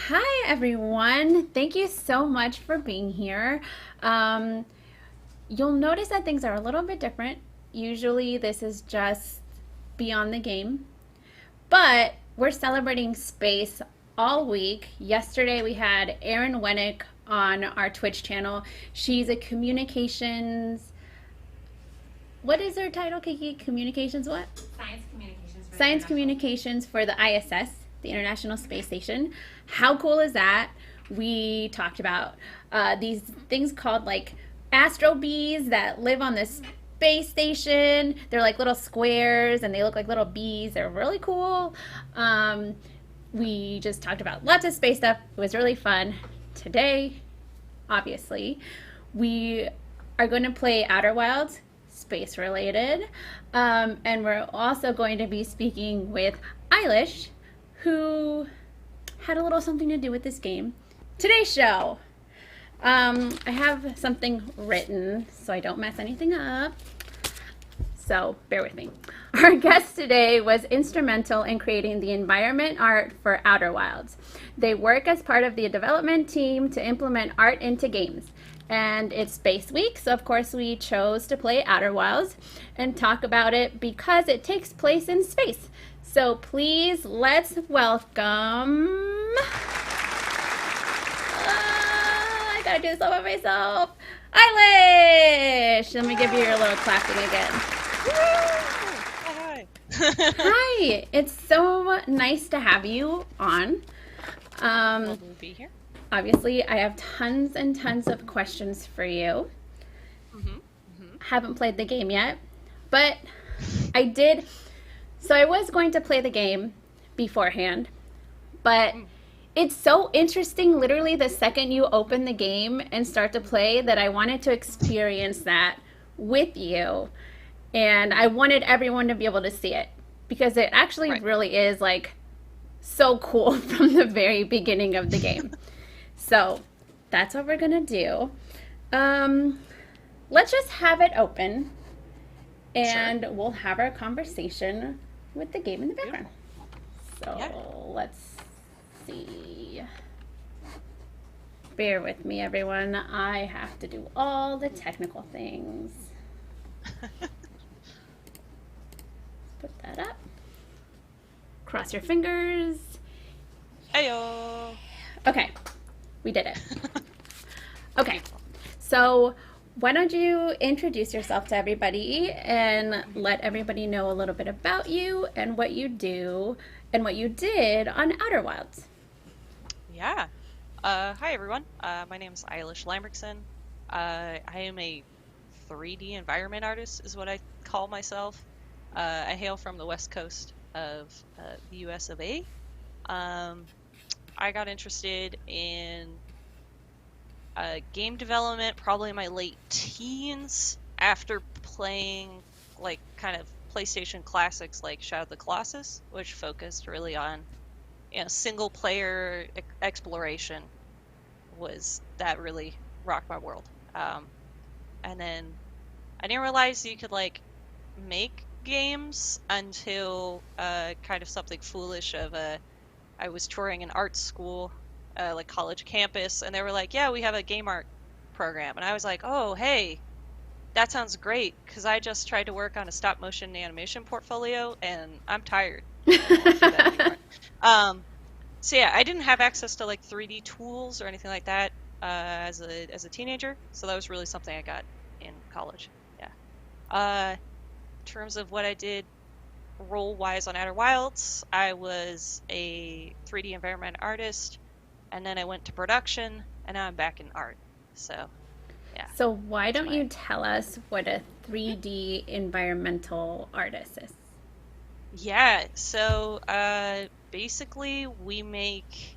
Hi, everyone. Thank you so much for being here. Um, you'll notice that things are a little bit different. Usually, this is just beyond the game, but we're celebrating space all week. Yesterday, we had Erin Wennick on our Twitch channel. She's a communications. What is her title, Kiki? Communications what? Science communications for the ISS, the International Space Station. How cool is that? We talked about these things called like astro bees that live on the space station. They're like little squares and they look like little bees. They're really cool. We just talked about lots of space stuff. It was really fun. Today, obviously, we are going to play Outer Wilds, space related. And we're also going to be speaking with Eilish, who had a little something to do with this game. Today's show, I have something written so I don't mess anything up. So bear with me. Our guest today was instrumental in creating the environment art for Outer Wilds. They work as part of the development team to implement art into games. And it's Space Week, so of course we chose to play Outer Wilds and talk about it because it takes place in space. So please let's welcome. I gotta do this all by myself. Eilish! Let me give you your little clapping again. Hi. Hi, it's so nice to have you on. Lovely to be here. Obviously, I have tons and tons of questions for you. Haven't played the game yet, but I did. So I was going to play the game beforehand, but it's so interesting literally the second you open the game and start to play that I wanted to experience that with you. And I wanted everyone to be able to see it because it actually really is like so cool from the very beginning of the game. So that's what we're going to do. Let's just have it open and we'll have our conversation with the game in the background. So let's see. Bear with me, everyone. I have to do all the technical things. Put that up. Cross your fingers. Heyo. Okay, we did it. Okay, so why don't you introduce yourself to everybody and let everybody know a little bit about you and what you do and what you did on Outer Wilds. Yeah. Hi, everyone. My name is Eilish Lambertson. I am a 3D environment artist, is what I call myself. I hail from the west coast of the US of A. I got interested in game development probably in my late teens after playing like kind of PlayStation classics like Shadow of the Colossus, which focused really on single player exploration. Was that really rocked my world. And then I didn't realize you could like make games until kind of something foolish of I was touring an art school, like college campus, and they were like, yeah, we have a game art program. And I was like, oh, hey, that sounds great, because I just tried to work on a stop motion animation portfolio, and I'm tired. I don't want to do that anymore. So yeah, I didn't have access to like 3D tools or anything like that as a teenager, so that was really something I got in college. Yeah. In terms of what I did role-wise on Outer Wilds, I was a 3D environment artist, and then I went to production, and now I'm back in art. So, yeah. So why don't you tell us what a 3D environmental artist is? Yeah, so basically we make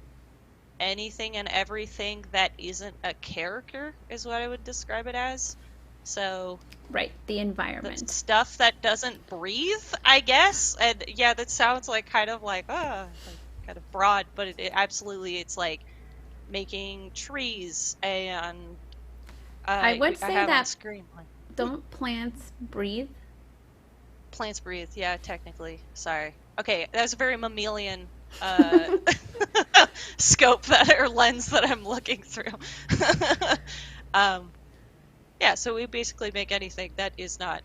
anything and everything that isn't a character, is what I would describe it as. So right, the environment. The stuff that doesn't breathe, I guess. And yeah, that sounds like kind of like kind of broad, but it absolutely it's like making trees and I would say that screen. Don't plants breathe? Plants breathe, yeah, technically. Sorry. Okay, that was a very mammalian scope or lens that I'm looking through. Yeah, so we basically make anything that is not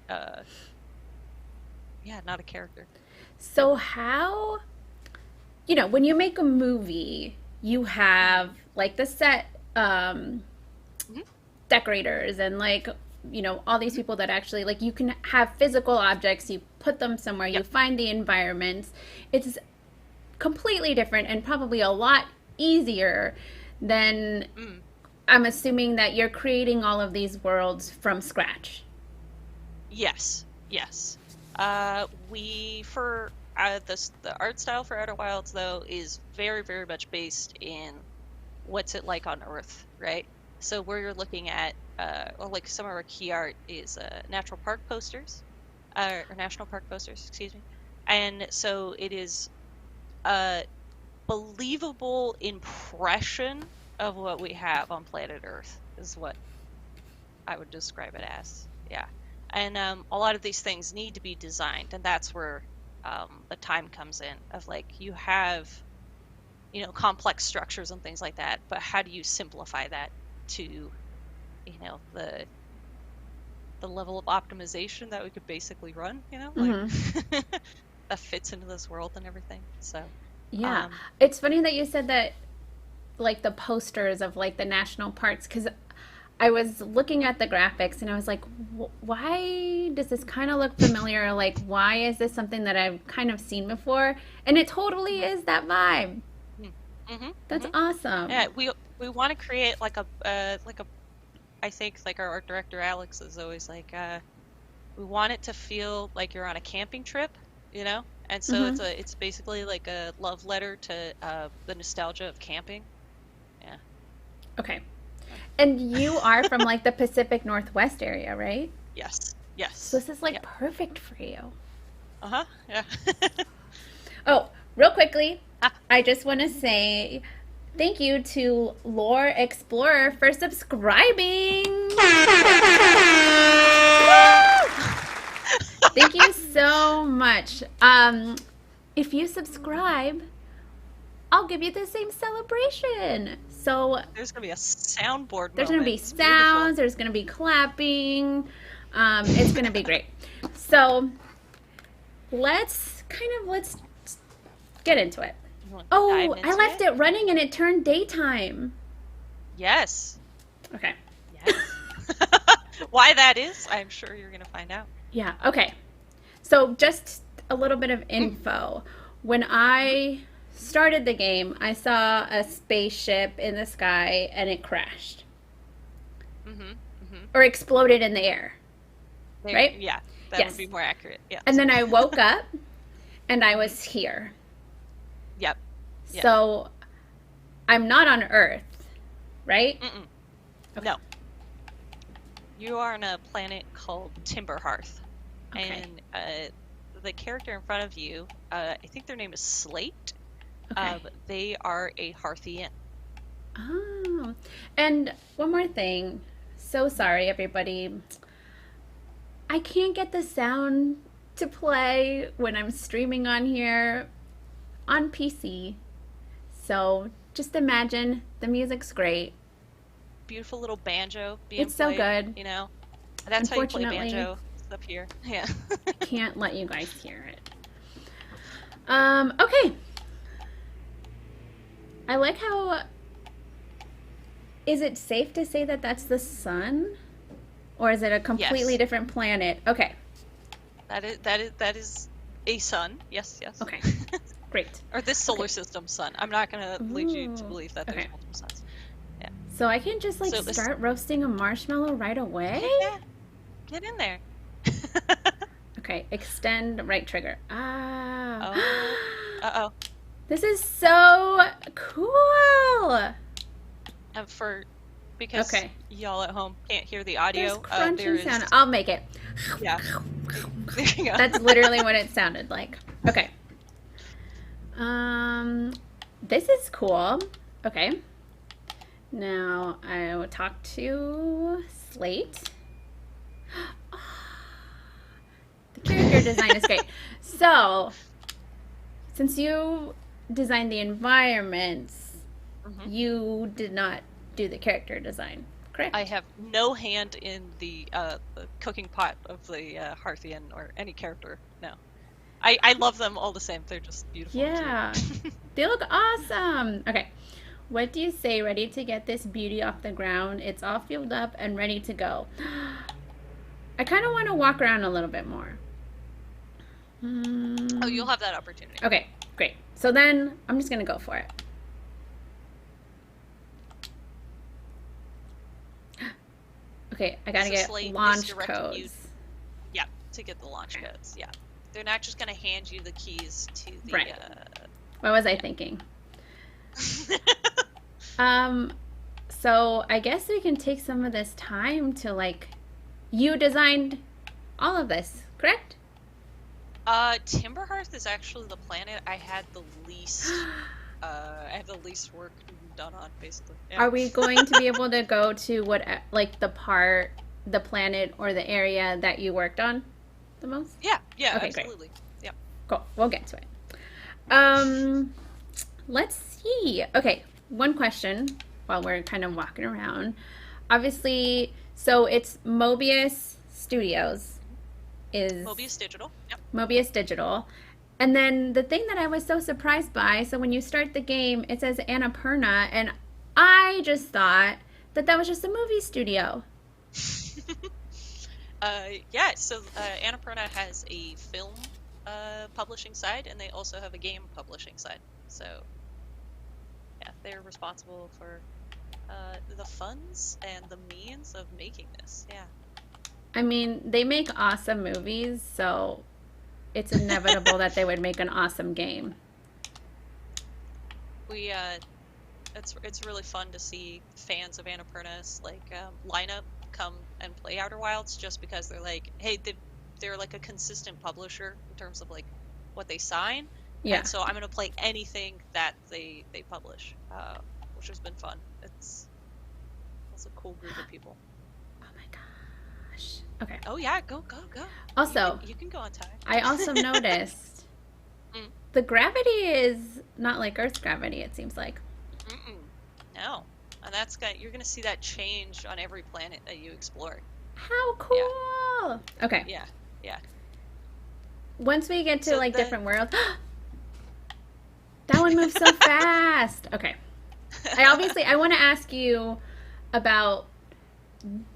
not a character. So how, when you make a movie, you have like the set Mhm. decorators and like all these people that actually like you can have physical objects, you put them somewhere, you Yep. find the environments. It's completely different and probably a lot easier than, Mm. I'm assuming that you're creating all of these worlds from scratch. Yes. Yes. We for the art style for Outer Wilds though is very very much based in what's it like on Earth, right? So where you're looking at, like some of our key art is natural park posters, or national park posters, excuse me. And so it is a believable impression of what we have on planet Earth, is what I would describe it as. Yeah. And a lot of these things need to be designed, and that's where the time comes in of like you have complex structures and things like that, but how do you simplify that to the level of optimization that we could basically run, like Hmm. that fits into this world and everything. So Yeah, um it's funny that you said that, like the posters of like the national parks, because I was looking at the graphics and I was like, why does this kind of look familiar? Like, why is this something that I've kind of seen before? And it totally is that vibe. mm-hmm, That's hmm awesome. yeah, we want to create like a I think like our art director Alex is always like, we want it to feel like you're on a camping trip, and so Hmm. it's basically like a love letter to the nostalgia of camping. Yeah. Okay. And you are from like the Pacific Northwest area, right? Yes. So Yes. this is like Yep. perfect for you. Uh-huh. Yeah. Oh, real quickly, Ah, I just want to say thank you to Lore Explorer for subscribing. Thank you so much. If you subscribe, I'll give you the same celebration. So there's gonna be a soundboard there's going to moment. be It's beautiful. sounds, there's going to be clapping. It's going to be great. So let's get into it. You want to dive Oh, I into left it? it running and it turned daytime. Yes. Okay. Yes. Why that is, I'm sure you're gonna find out. Yeah, okay. So just a little bit of Mm. info. When Mhm. I started the game, I saw a spaceship in the sky and it crashed Mhm. Mhm. or exploded in the air, There, right? yeah, that would Yes. be more accurate. And Yes. then I woke up and I Mhm. was here. Yep. Yep. So I'm not on Earth, right? Mm-mm. Okay. No, you are on a planet called Hearth, Okay. and the character in front of you, I think their name is Slate. Okay. They are a Hearthian. Oh. And one more thing. So sorry, everybody. I can't get the sound to play when I'm streaming on here on PC. So just imagine the music's great. Beautiful little banjo being It's so played. good. That's how you play Unfortunately, banjo. It's up here. Yeah. I can't let you guys hear it. Okay. I like how. Is it safe to say that that's the sun? Or is it a completely Yes. different planet? Okay. That is a sun. Yes. Yes. Okay. Great. Or this solar Okay. system sun. I'm not gonna lead you to Ooh. believe that there's Okay. multiple suns. Yeah. So I can just like So this. start roasting a marshmallow right away? Yeah. Get in there. Okay, extend right trigger. Ah. Oh. Uh-oh. This is so cool. For because Okay. y'all at home can't hear the There's audio, there crunching is sound. I'll make it. yeah. There you go. That's literally what it sounded like. Okay. This is cool. Okay. Now I will talk to Slate. The character design is great. So, since you designed the environments, Hmm. You did not do the character design, I correct? have no hand in the cooking pot of the Hearthian or any character. No, I love them all the same. They're just beautiful and cute. Yeah. They look awesome. Okay. What do you say? Ready to get this beauty off the ground? It's all fueled up and ready to go. I kind of want to walk around a little bit more. Oh, you'll Mm, have that opportunity. okay, great. So then I'm just going to go for it. Okay, I got to So get Slate is launch directing you, codes. yeah, to get the launch Okay. codes. Yeah, they're not just gonna hand you the keys to the Right. What was I yeah. thinking? Um, so I guess we can take some of this time to like, you designed all of this, correct? Timberhearth is actually the planet I had the least. I have the least work done on, basically. Yeah. Are we going to be able to go to what, like the planet or the area that you worked on the most? Yeah. Yeah. Okay, great. Absolutely. Yeah. Cool. We'll get to it. Um, let's see. Okay, one question while we're kind of walking around. Obviously, so it's Mobius Studios is Mobius Digital. Yep. Mobius Digital. And then the thing that I was so surprised by, so when you start the game, it says Annapurna, and I just thought that that was just a movie studio. Yeah. So Annapurna has a film publishing side, and they also have a game publishing side. So yeah, they're responsible for the funds and the means of making this. Yeah. I mean, they make awesome movies, so it's inevitable that they would make an awesome game. We it's really fun to see fans of Annapurna's like lineup come and play Outer Wilds just because they're like, hey, they're like a consistent publisher in terms of like what they sign, Yeah. and so I'm gonna play anything that they publish, which has been fun. It's a cool group of people. Oh my gosh. Okay. Oh yeah, go. Also, You can go on time. I also noticed Mm, the gravity is not like Earth's gravity, it seems like. mm-mm. No, and you're gonna see that change on every planet that you explore. How Yeah, cool! Okay. yeah, yeah. Once we get to So like the different worlds, that one moves so fast. Okay. I want to ask you about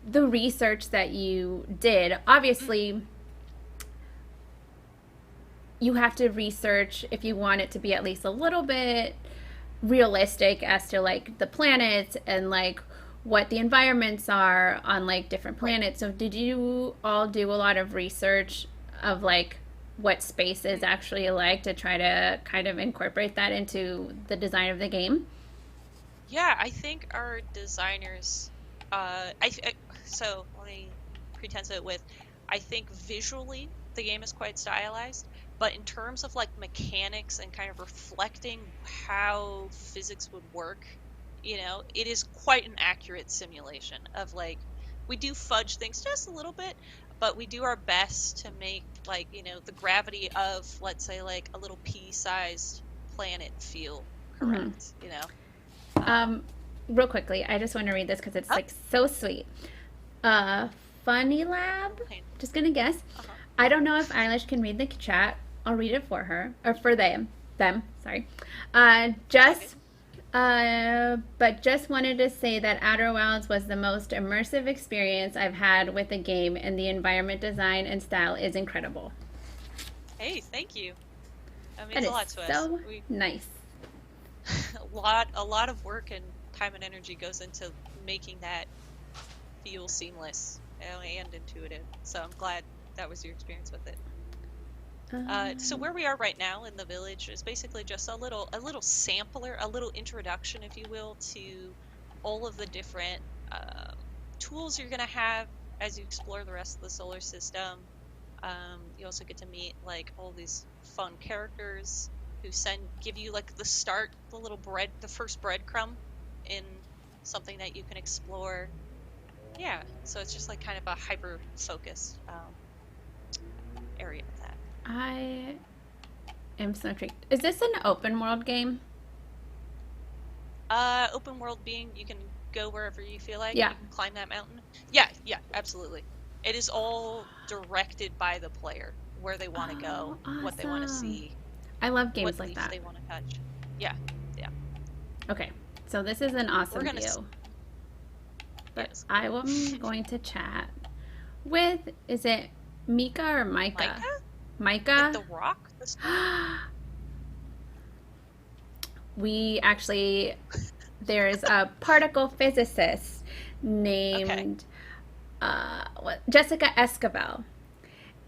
the research that you did. Obviously, you have to research if you want it to be at least a little bit realistic as to like the planets and like what the environments are on like different right. planets. So did you all do a lot of research of like what space is actually like to try to kind of incorporate that into the design of the game? Yeah, I think our designers, so let me pretense it with, I think visually the game is quite stylized, but in terms of like mechanics and kind of reflecting how physics would work, it is quite an accurate simulation of like, we do fudge things just a little bit, but we do our best to make like, the gravity of, let's say, like a little pea-sized planet feel Mm-hmm. correct. Um, Um, real quickly, I just want to read this because it's oh, like so sweet. Uh, Funny Lab. okay. Just gonna guess. Uh-huh. I don't know if Eilish can read the chat. I'll read it for her or for them. Them. Sorry. Uh, It's all good. just. But just wanted to say that Outer Wilds was the most immersive experience I've had with a game, and the environment design and style is incredible. Hey, thank you. That That means a is lot to us. so We nice. a lot of work and time and energy goes into making that feel seamless, and intuitive. So I'm glad that was your experience with it. So Um, where we are right now in the village is basically just a little sampler, a little introduction, if you will, to all of the different tools you're gonna have as you explore the rest of the solar system. You also get to meet like all these fun characters who give you like the first breadcrumb in something that you can explore. Yeah, so it's just like kind of a hyper focused area of that. I am so intrigued. Is this an open world game? Open world being, you can go wherever you feel like. Yeah. You can climb that mountain. Yeah, yeah, absolutely. It is all directed by the player, where they want to go, Oh, what they want to awesome. see, I love what games like leaf that. they want to touch. Yeah, yeah. Okay, so this is an We're awesome gonna. view. But Yes, I cool. am going to chat with, is it Mika or Micah? Micah, like Micah? the rock, the stone. We actually, there's a particle physicist Okay, named Jessica Esquivel,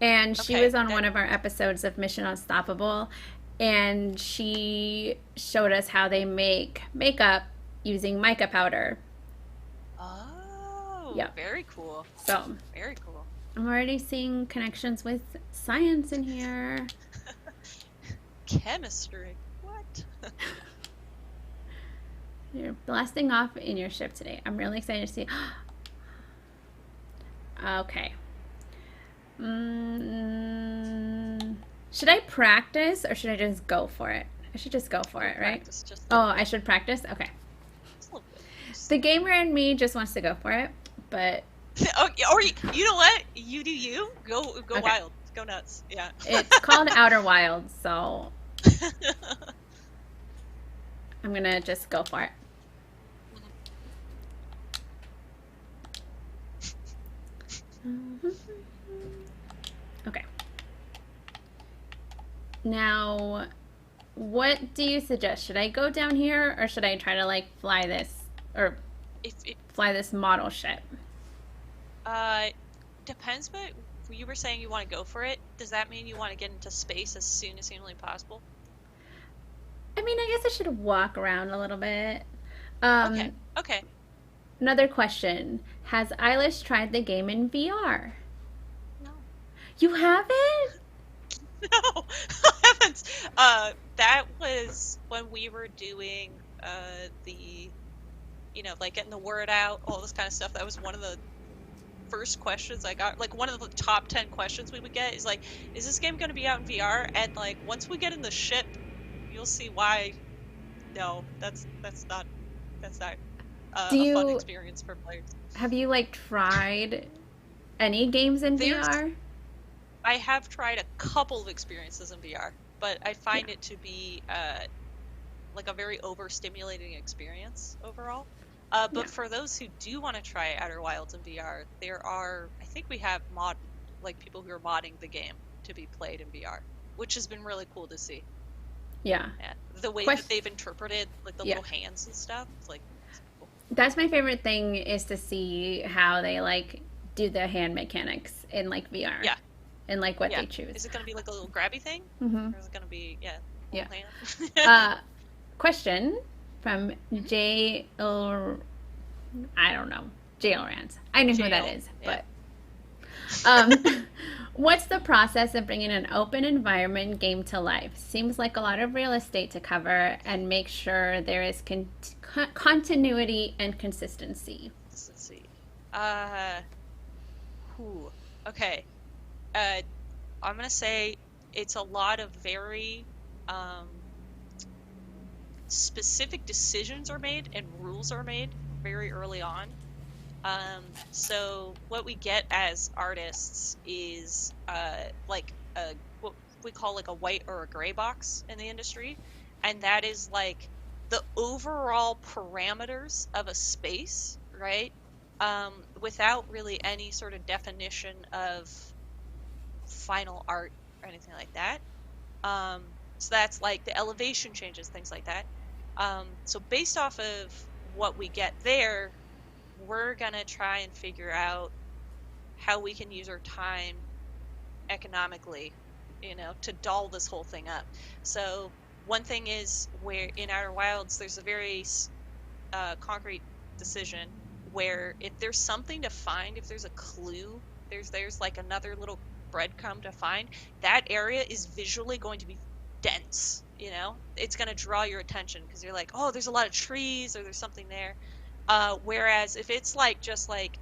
and she okay. was on That. one of our episodes of Mission Unstoppable, and she showed us how they make makeup using mica powder. Oh, Yep. very cool. So Very cool. I'm already seeing connections with science in here. Chemistry. What? You're blasting off in your ship today. I'm really excited to see. Okay. Should I practice or should I just go for it? I should just go for it, right? Practice just a Oh, little I bit. should practice? Okay. Just a little bit. Just a The little gamer in me just wants to go for it, but bit. Oh, or you know what? You do you. Go okay. wild. Go nuts. Yeah. It's called Outer Wilds, so I'm gonna just go for it. Okay. Now, what do you suggest? Should I go down here or should I try to like fly this or If it fly this model ship? uh depends, but you were saying you want to go for it. Does that mean you want to get into space as soon as humanly possible? I mean, I guess I should walk around a little bit. Okay. Um, Okay. Another question. Has Eilish tried the game in VR? No. You haven't? No, I haven't. That was when we were doing the, like getting the word out, all this kind of stuff. That was one of the first questions I got. Like one of the top 10 questions we would get is like, is this game going to be out in VR? And like once we get in the ship, you'll see why. No, that's not Do a fun you experience for players. have you like tried any games in There's VR? I have tried a couple of experiences in VR, but I Yeah. find it to be like a very overstimulating experience overall. Yeah. But for those who do want to try Outer Wilds in VR, I think we have like people who are modding the game to be played in VR, which has been really cool to see. Yeah. Yeah, the way that Question. they've interpreted like the Yeah. little hands and stuff. It's like, it's cool. That's my favorite thing is to see how they like do the hand mechanics in like VR Yeah, and like what yeah. they choose. Is it going to be like a little grabby thing, Hmm. or is it going to be Yeah. little hand? Uh, question from Mhm. J. I don't know. J. Rand. I know who that Jail. is, Yeah. but what's the process of bringing an open environment game to life? Seems like a lot of real estate to cover and make sure there is continuity and consistency. Let's see. Uh, whew. Okay. Uh, I'm gonna say it's a lot of very um, specific decisions are made and rules are made very early on. So what we get as artists is like what we call like a white or a gray box in the industry, and that is like the overall parameters of a space, right? Without really any sort of definition of final art or anything like that. Um, so that's like the elevation changes, things like that. So based off of what we get there, we're gonna try and figure out how we can use our time economically, to doll this whole thing up. So one thing is where in Outer Wilds, there's a very concrete decision where if there's something to find, if there's a clue, there's like another little breadcrumb to find, that area is visually going to be dense. It's going to draw your attention because you're like, oh, there's a lot of trees or there's something there. Whereas if it's like just like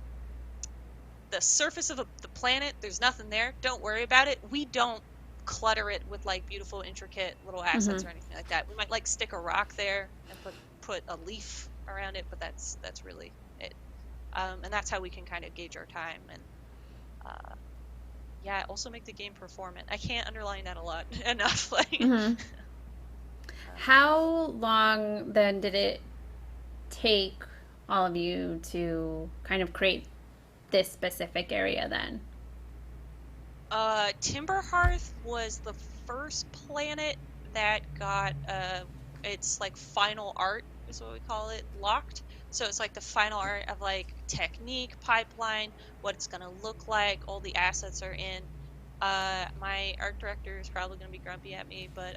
the surface of the planet, there's nothing there, don't worry about it. We don't clutter it with like beautiful intricate little assets Hmm. or anything like that. We might like stick a rock there and put a leaf around it, but that's really it. And that's how we can kind of gauge our time and yeah, also make the game performant. I can't underline that a lot enough. Like, Mm-hmm. How long then did it take all of you to kind of create this specific area then? Timber Hearth was the first planet that got its like final art is what we call it, locked. So it's like the final art of like technique, pipeline, what it's gonna look like, all the assets are in. My art director is probably gonna be grumpy at me, but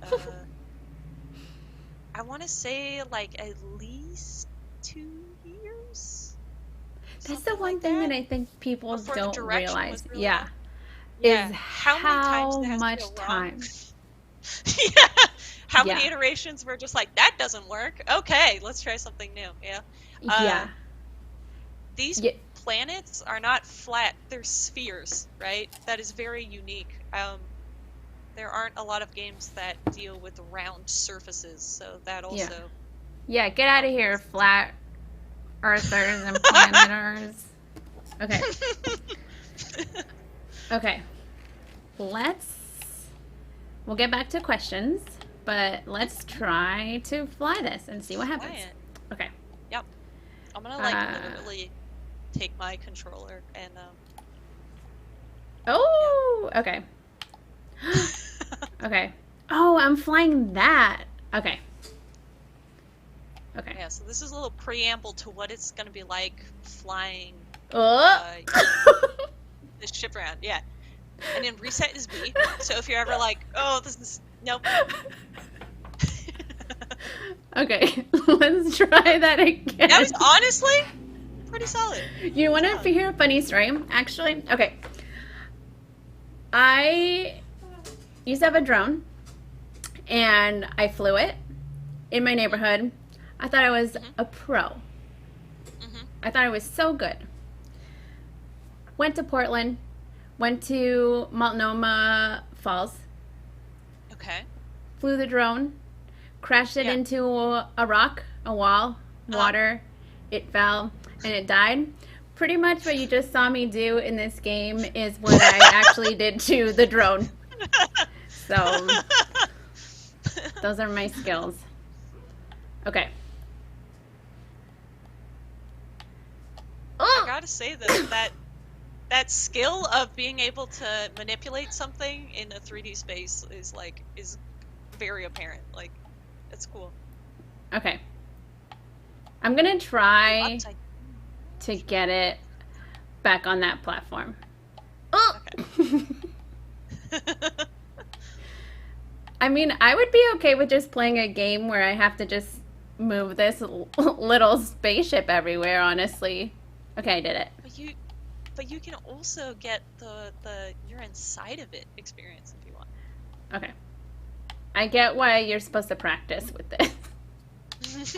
I want to say like at least 2 years, That's the something one like thing that that, I think people before the don't direction realize. was really Yeah. in. Is Yeah, how many times how it has to much go wrong? time. Yeah, how many Yeah. iterations were just like that doesn't work? Okay, let's try something new. Yeah, uh, Yeah. these Yeah. planets are not flat; they're spheres, right? That is very unique. There aren't a lot of games that deal with round surfaces, so that Yeah. also Yeah. Get out of here, complicates flat earthers and planeters. Okay. things. Okay. Let's. We'll get back to questions, but let's try to fly this and see what happens. Quiet. Okay. Yep. I'm gonna like Uh, literally take my controller and oh, okay. Okay. Oh, I'm flying that. Okay. Okay. yeah. So this is a little preamble to what it's gonna be like flying Oh. this ship around. Yeah. And then reset is B. So if you're ever like, oh, this is nope. Okay. Let's try that again. That was honestly pretty solid. You want to hear a funny story? Actually, okay. I used to have a drone, and I flew it in my neighborhood. I thought I was a pro. Mm-hmm. I thought I was so good. Went to Portland, went to Multnomah Falls, Okay. flew the drone, crashed it Yeah. into a rock, a wall, water. It fell, and it died. Pretty much what you just saw me do in this game is what I actually did to the drone. So, those are my skills. Okay. I gotta say though that skill of being able to manipulate something in a 3D space is very apparent. Like, it's cool. Okay. I'm going to try Upside- to get it back on that platform. Oh! Okay. I mean, I would be okay with just playing a game where I have to just move this little spaceship everywhere, honestly. Okay, I did it. But you can also get the you're inside of it experience if you want. Okay. I get why you're supposed to practice with this.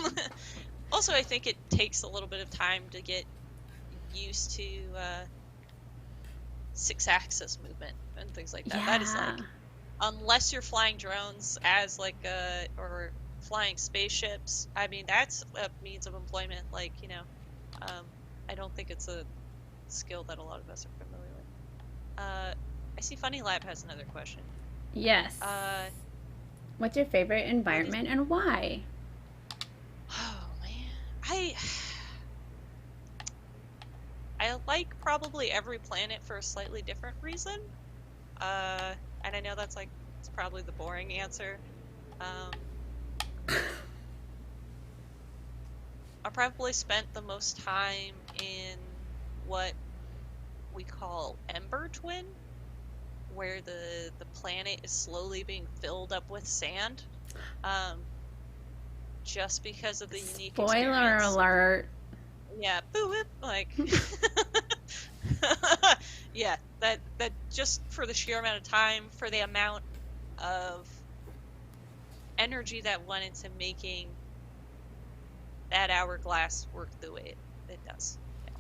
Also, I think it takes a little bit of time to get used to 6-axis movement and things like that. Yeah. That is like, unless you're flying drones as like or flying spaceships, I mean that's a means of employment. Like, you know, I don't think it's a skill that a lot of us are familiar with. I see Funny Lab has another question. Yes. What's your favorite environment and why? Oh man, I like probably every planet for a slightly different reason. And I know that's like it's probably the boring answer. I probably spent the most time in what we call Ember Twin, where the planet is slowly being filled up with sand. Just because of the unique Spoiler experience. alert. Yeah, boo whip, like yeah, that just for the sheer amount of time, for the amount of energy that went into making that hourglass work the way it does. Yeah.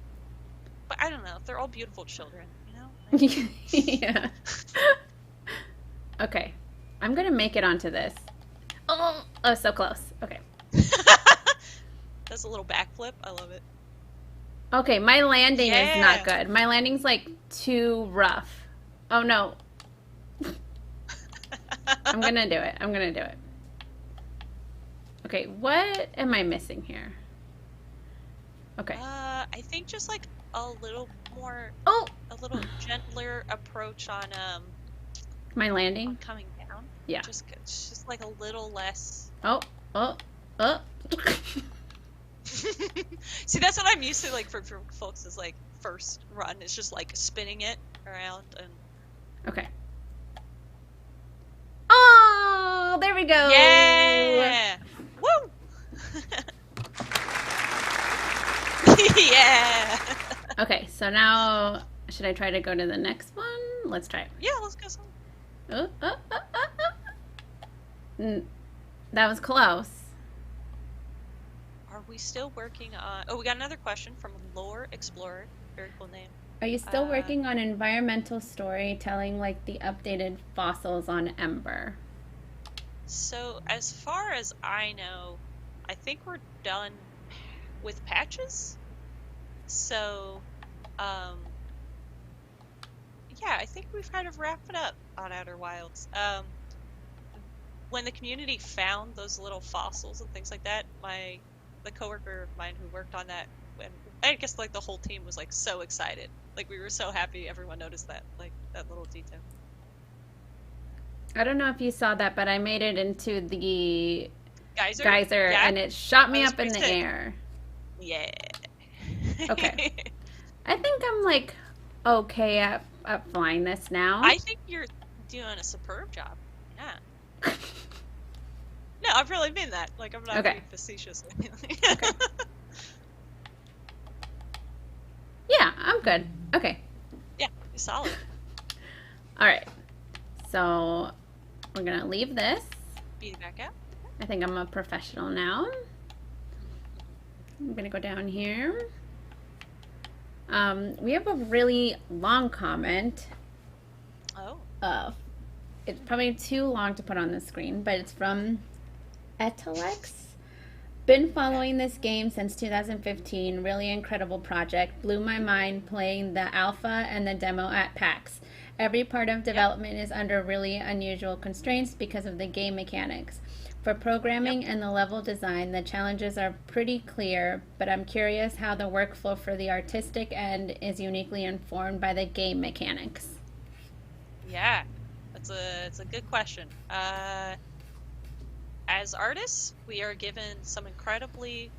But I don't know, they're all beautiful children, you know? Yeah. Okay. I'm gonna make it onto this. Oh, so close. Okay. does a little backflip. I love it. Okay, my landing is not Yeah. good. My landing's like too rough. Oh no. I'm gonna do it. I'm gonna do it. Okay, what am I missing here? Okay. I think just like a little more, Oh, a little gentler approach my on landing. coming down. Yeah. Just like a little less. Oh, oh, oh. See, that's what I'm used to, like, for folks is like first run. It's just like spinning it around and. Okay. Oh, there we go. Yeah! Woo! Yeah! Okay, so now should I try to go to the next one? Let's try it. Yeah, let's go some. Oh, oh, oh, oh, oh. That was close. Are we still working on... Oh, we got another question from Lore Explorer. Very cool name. Are you still working on environmental storytelling like the updated fossils on Ember? So, as far as I know, I think we're done with patches. So, yeah, I think we've kind of wrapped it up on Outer Wilds. When the community found those little fossils and things like that, the coworker of mine who worked on that, and I guess like the whole team was like so excited. Like we were so happy everyone noticed that, like that little detail. I don't know if you saw that, but I made it into the Geyser, yeah, and it shot me was up in the pretty sick. air. Yeah. Okay. I think I'm like okay at flying this now. I think you're doing a superb job. Yeah. No, I really mean that. Like, I'm not being facetious. Okay. Yeah, I'm good. Okay. Yeah, you're solid. All right. So we're gonna leave this. Beat it back out. I think I'm a professional now. I'm gonna go down here. We have a really long comment. Oh. It's probably too long to put on the screen, but it's from Etelex. Been following this game since 2015. Really incredible project. Blew my mind playing the alpha and the demo at PAX. Every part of development is under really unusual constraints because of the game mechanics. For programming and the level design, the challenges are pretty clear, but I'm curious how the workflow for the artistic end is uniquely informed by the game mechanics. Yeah, it's a good question. As artists, we are given some incredibly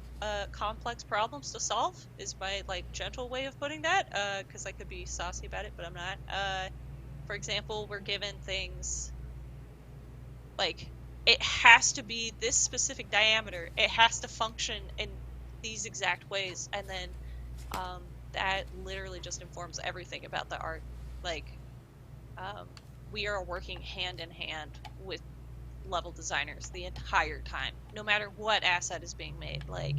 complex problems to solve, is my like gentle way of putting that, because I could be saucy about it, but I'm not. For example, we're given things like it has to be this specific diameter, it has to function in these exact ways, and then that literally just informs everything about the art. Like, we are working hand in hand with level designers the entire time, no matter what asset is being made. Like,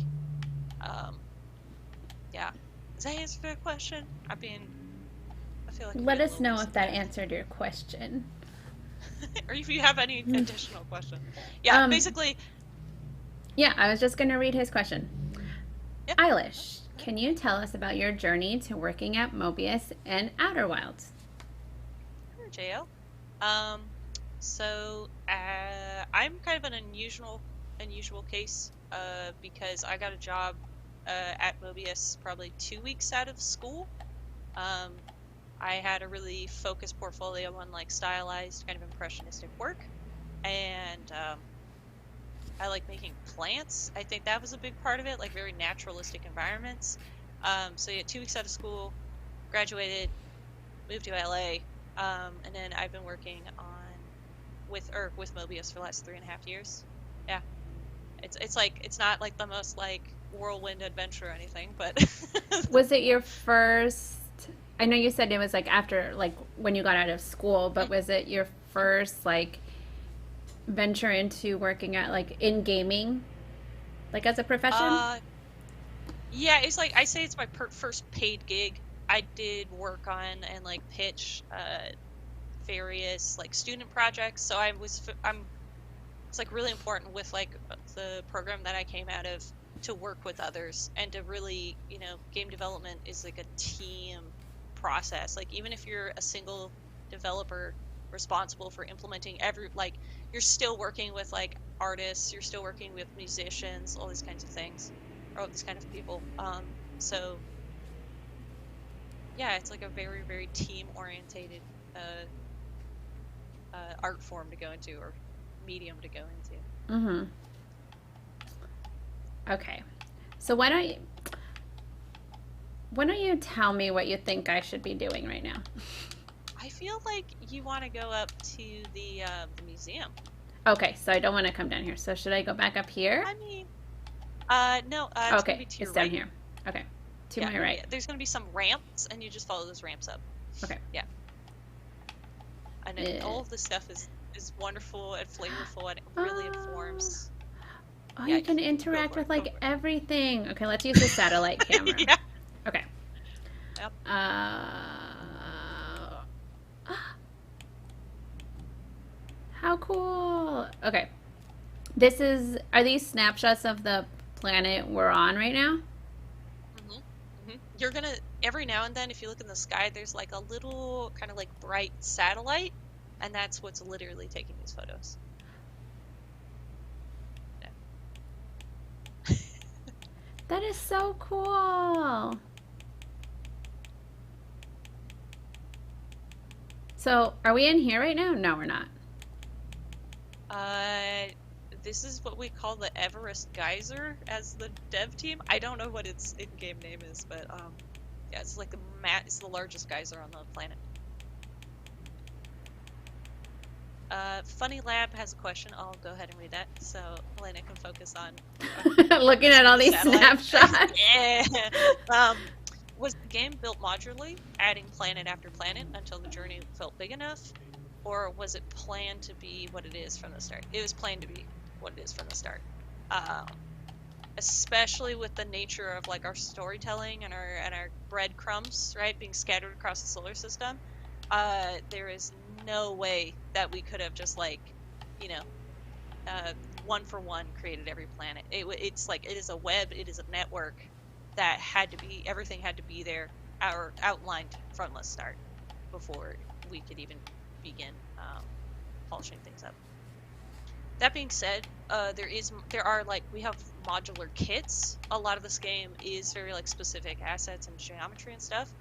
yeah. Does that answer the question? I feel like let us know if that answered your question. Or if you have any additional question. Yeah, basically. Yeah, I was just going to read his question. Yep. Eilish, can you tell us about your journey to working at Mobius and Outer Wilds? Sure, JL. So I'm kind of an unusual case because I got a job at Mobius probably 2 weeks out of school. I had a really focused portfolio on like stylized kind of impressionistic work, and I like making plants. I think that was a big part of it, like very naturalistic environments. So yeah, 2 weeks out of school, graduated, moved to LA, and then I've been working on with Mobius for the last 3.5 years. Yeah, it's like it's not like the most like whirlwind adventure or anything, but Was it your first? I know you said it was like after like when you got out of school, but was it your first like venture into working at like in gaming, like as a profession? Yeah, it's like I say it's my first paid gig. I did work on and like pitch various like student projects, so it's like really important with like the program that I came out of. to work with others and to really, game development is like a team process. Like even if you're a single developer responsible for implementing you're still working with like artists, you're still working with musicians, all these kinds of things, or all these kind of people. So yeah, it's like a very, very team orientated art form to go into, or medium to go into. Mm-hmm. Okay. So why don't you tell me what you think I should be doing right now? I feel like you want to go up to the museum. Okay, so I don't want to come down here. So should I go back up here? I mean, no, it's gonna Okay, be to it's your down right. here. Okay, to Yeah, my right. yeah. There's gonna be some ramps, and you just follow those ramps up. Okay. Yeah. And then all of this stuff is wonderful and flavorful, and it really informs. Oh, Yeah, you can go interact for it, with go like for it. everything. Okay, let's use the satellite camera. Yeah. Okay. Yep. How cool. Okay. Are these snapshots of the planet we're on right now? hmm hmm You're gonna every now and then, if you look in the sky, there's like a little kind of like bright satellite, and that's what's literally taking these photos. Yeah. That is so cool. So, are we in here right now? No, we're not. This is what we call the Everest Geyser as the dev team. I don't know what its in-game name is, but yeah, it's like it's the largest geyser on the planet. Funny Lab has a question. I'll go ahead and read that, so Elena can focus on Looking at all these snapshots. Yeah. Was the game built modularly, adding planet after planet until the journey felt big enough, or was it planned to be what it is from the start? It was planned to be what it is from the start. Especially with the nature of like our storytelling and our breadcrumbs, right, being scattered across the solar system. There is no way that we could have just like, one for one created every planet. It's like it is a web, it is a network that everything had to be there, or outlined from the start before we could even begin polishing things up. That being said, we have modular kits. A lot of this game is very like specific assets and geometry and stuff.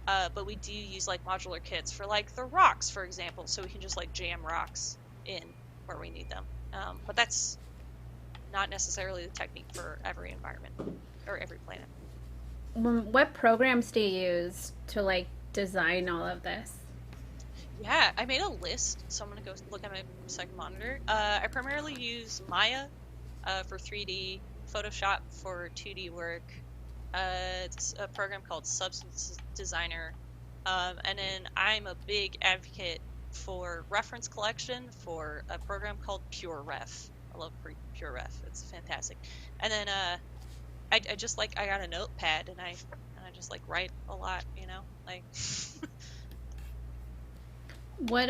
But we do use like modular kits for like the rocks, for example, so we can just like jam rocks in where we need them. But that's not necessarily the technique for every environment or every planet. What programs do you use to like design all of this? Yeah, I made a list, so I'm gonna go look at my second monitor. I primarily use Maya for 3D, Photoshop for 2D work. It's a program called Substance Designer, and then I'm a big advocate for reference collection for a program called PureRef. I love PureRef; it's fantastic. And then I got a notepad and I just like write a lot, like. What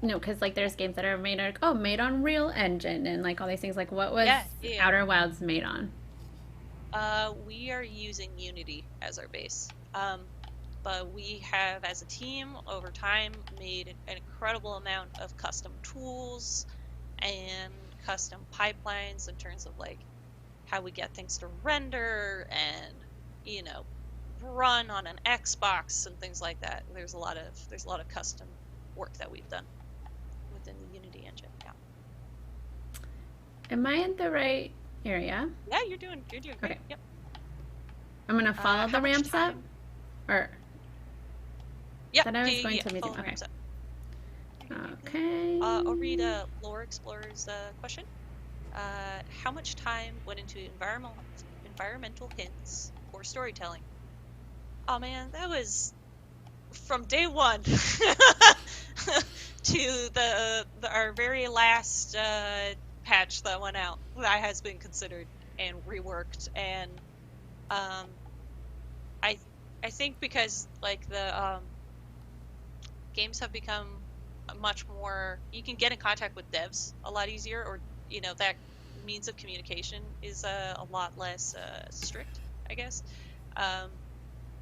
no, because like there's games that are made on Real Engine and like all these things. Like what was Outer Wilds made on? We are using Unity as our base. But we have, as a team, over time, made an incredible amount of custom tools and custom pipelines in terms of like how we get things to render and run on an Xbox and things like that. There's a lot of custom work that we've done within the Unity engine. Yeah. Am I in the right area? Yeah, you're doing great. Okay. Yep. I'm gonna follow the ramps up, or yeah, that I was going to medium. Okay. Okay. I'll read Lore Explorer's question. How much time went into environmental hints for storytelling? Oh man, that was from day one to our very last patch that went out. That has been considered and reworked, and I think because like the games have become much more, you can get in contact with devs a lot easier, or that means of communication is a lot less strict, I guess. Um,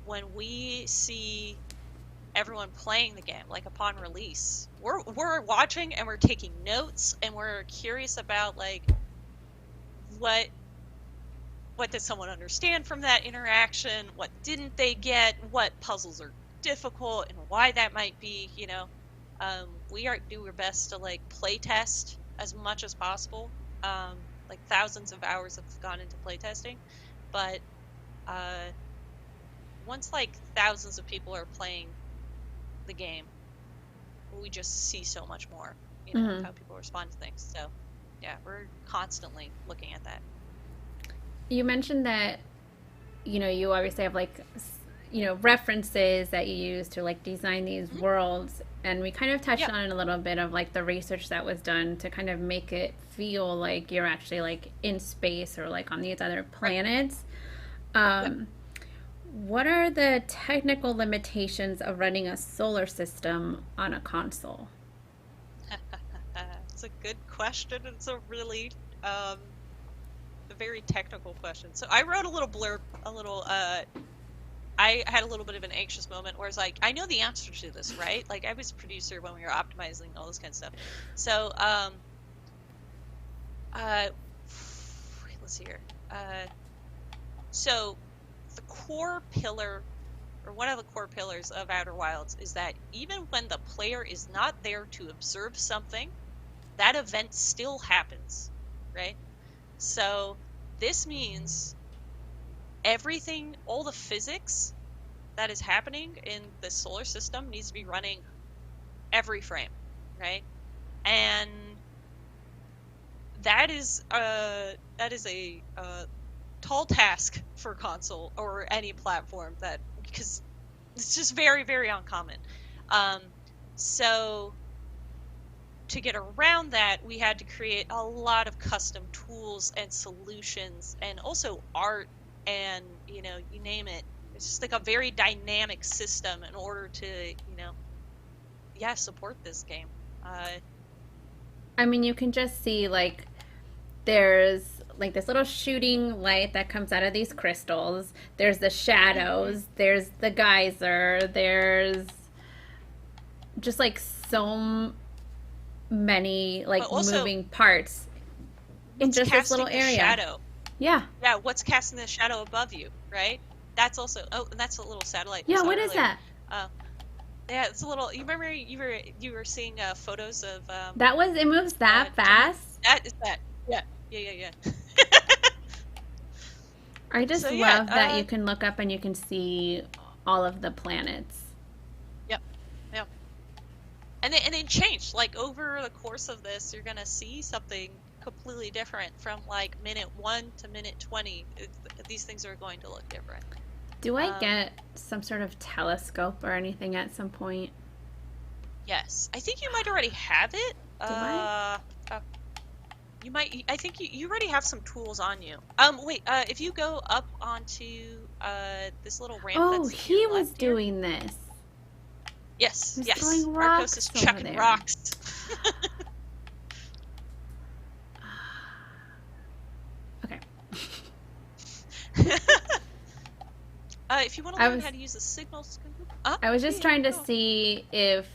when we see everyone playing the game, like upon release, we're watching and we're taking notes and we're curious about like what did someone understand from that interaction, what didn't they get, what puzzles are difficult, and why that might be. We do our best to like play test as much as possible. Like thousands of hours have gone into play testing, but once like thousands of people are playing the game, we just see so much more, of how people respond to things. So yeah, we're constantly looking at that. You mentioned that, you obviously have like, references that you use to like design these worlds. And we kind of touched Yep. on it a little bit of like the research that was done to kind of make it feel like you're actually like in space or like on these other Right. planets. Yep. Um, what are the technical limitations of running a solar system on a console? It's a good question. It's a really a very technical question. So I wrote a little blurb, I had a little bit of an anxious moment where it's like, I know the answer to this, right? Like I was a producer when we were optimizing all this kind of stuff. So uh let's see here. So the core pillar, or one of the core pillars of Outer Wilds, is that even when the player is not there to observe something, that event still happens, right? So this means everything, all the physics that is happening in the solar system needs to be running every frame, right? And that is a tall task for console or any platform, that because it's just very, very uncommon. Um, so to get around that, we had to create a lot of custom tools and solutions, and also art, and you name it. It's just like a very dynamic system in order to support this game. I mean, you can just see like there's like this little shooting light that comes out of these crystals. There's the Mhm. shadows. There's the geyser. There's just like so many But like also, moving parts in what's just this little casting the area. shadow? Yeah. Yeah, what's casting the shadow above you, right? That's also, oh, and that's a little satellite we Yeah, saw what is earlier. that? Uh, yeah, it's a little. You remember you were seeing photos of It moves that Gemini? fast. That is that. Yeah, yeah. I So just yeah, love that you can look up and you can see all of the planets. yep, yep. And they change, like over the course of this. You're gonna see something completely different from like minute 1 to minute 20. These things are going to look different. Do I Um, get some sort of telescope or anything at some point? yes, I think you might already have it. Do I? Uh, you might. I think you already have some tools on you. Wait. If you go up onto this little ramp Oh, that's to your he was left here. doing this. He Yes, was yes. throwing Arcos is rocks over chucking there. rocks. Okay. If you want to I learn was how to use the signal scope, I was just yeah, trying to go. see if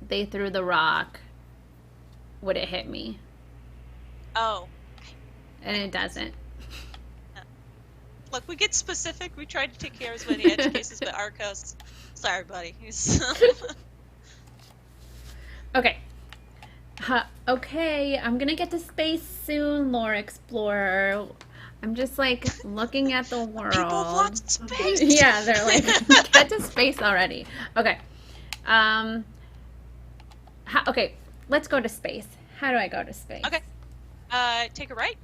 they threw the rock, would it hit me? Oh, And I it don't think so. doesn't. No. Look, we get specific. We tried to take care of as many edge cases, but Arcos, sorry, buddy. Okay. Okay, I'm gonna get to space soon, Lore Explorer. I'm just like looking at the People have world. lots of space. Yeah, they're like, get to space already. Okay. Um, okay, let's go to space. How do I go to space? Okay. Take a right.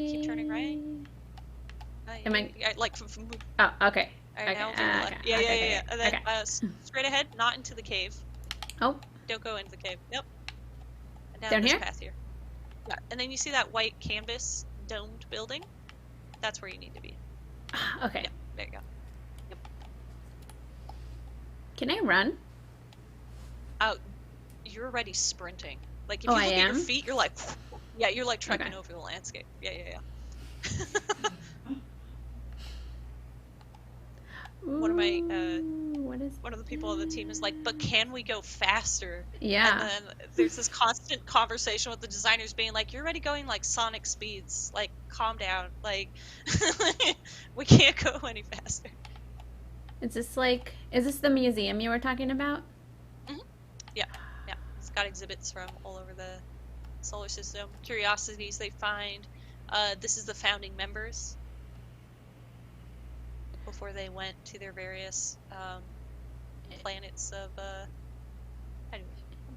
Keep turning right. Okay. Am I? Like, Oh, okay. all right, Okay. now to your left. Yeah, yeah, Okay. yeah, Okay. yeah. And then Okay. straight ahead, not into the cave. Oh, Don't go into the cave. Yep. And down down this here. path here. Yeah. And then you see that white canvas domed building? That's where you need to be. Okay. Yep. There you go. Yep. Can I run? Oh, you're already sprinting. Like if Oh, you I look at your am. feet, you're like, Yeah, you're like Okay. trekking over the landscape. Yeah. One of my Ooh, what is one of the people on the team is like, but this? can we go faster? And Yeah. then there's this constant conversation with the designers being like, you're already going like sonic speeds, like calm down, like we can't go any faster. Is this the museum you were talking about? Hmm. Yeah, yeah. It's got exhibits from all over the solar system, curiosities they find. This is the founding members before they went to their various planets of anyway, I'm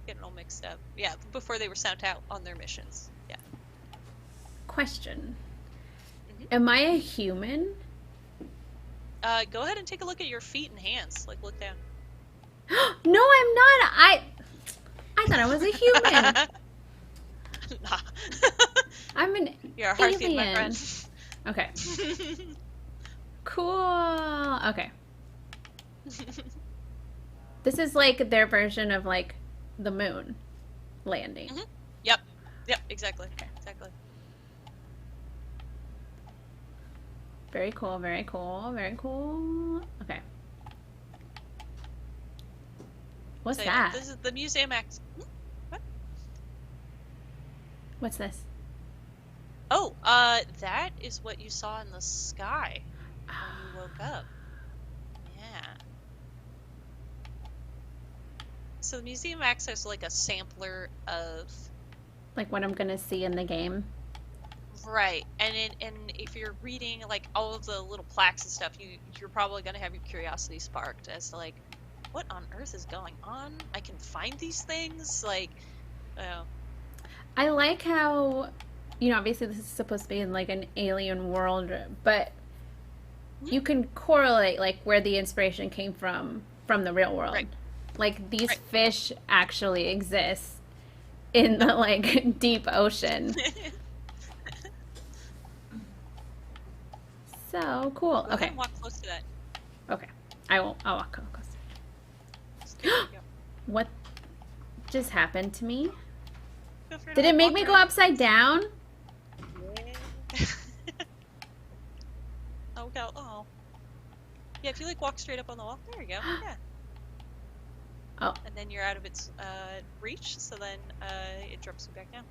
getting all mixed up. Yeah, before they were sent out on their missions. Yeah. Question. Hmm. Am I a human? Go ahead and take a look at your feet and hands. Like, look down. No, I'm not. I thought I was a human. Nah. I'm an You're a Hearthian, my alien. friend. Okay. Cool. Okay. This is like their version of like the moon landing. Hmm. Yep. Yep. Exactly. Exactly. Very cool. Very cool. Very cool. Okay. What's So yeah, that? this is the museum act. What? What's this? Oh, that is what you saw in the sky when you woke up. Yeah. So the museum acts as like a sampler of Like what I'm gonna see in the game. right, and if you're reading like all of the little plaques and stuff, you're probably gonna have your curiosity sparked as to like, what on earth is going on? I can find these things, like, oh, I like how, obviously this is supposed to be in like an alien world, but mhm, you can correlate like where the inspiration came from the real world. right, Like these right. fish actually exist in the like deep ocean. So cool. Go ahead Okay. and walk close to that. Okay. I'll walk close. There you go. What just happened to me? Feel free to Did it like make walk me go around. upside down? Yeah. Oh, go. Oh. Yeah, if you like walk straight up on the wall, there you go. Yeah. Oh. And then you're out of its reach, so then it drops you back down.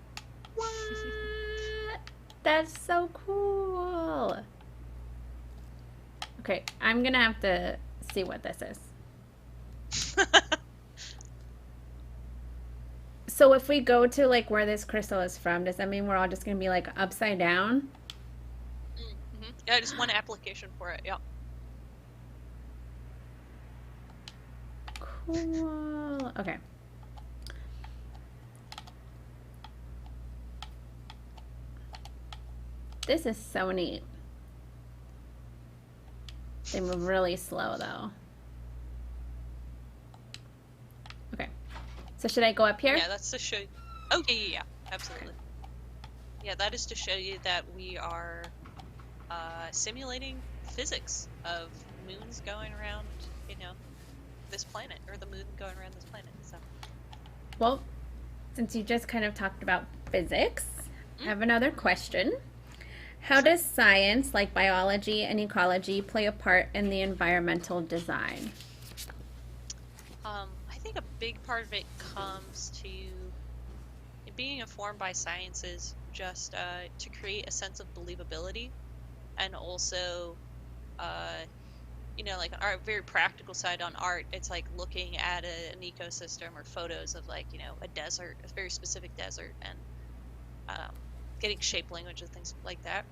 What? That's so cool. Okay, I'm gonna have to see what this is. So if we go to like where this crystal is from, does that mean we're all just gonna be like upside down? Mm-hmm. Yeah, just one application for it. Yeah. Cool. Okay. This is so neat. They move really slow though. Okay. So should I go up here? Yeah, that's to show. Oh yeah, absolutely. Yeah, that is to show you that we are simulating physics of moons going around, this planet, or the moon going around this planet. So. Well, since you just kind of talked about physics, I have another question. How does science, like biology and ecology, play a part in the environmental design? I think a big part of it comes to being informed by science is just to create a sense of believability, and also, like on our very practical side on art, it's like looking at an ecosystem or photos of like, a desert, a very specific desert, and getting shape language and things like that.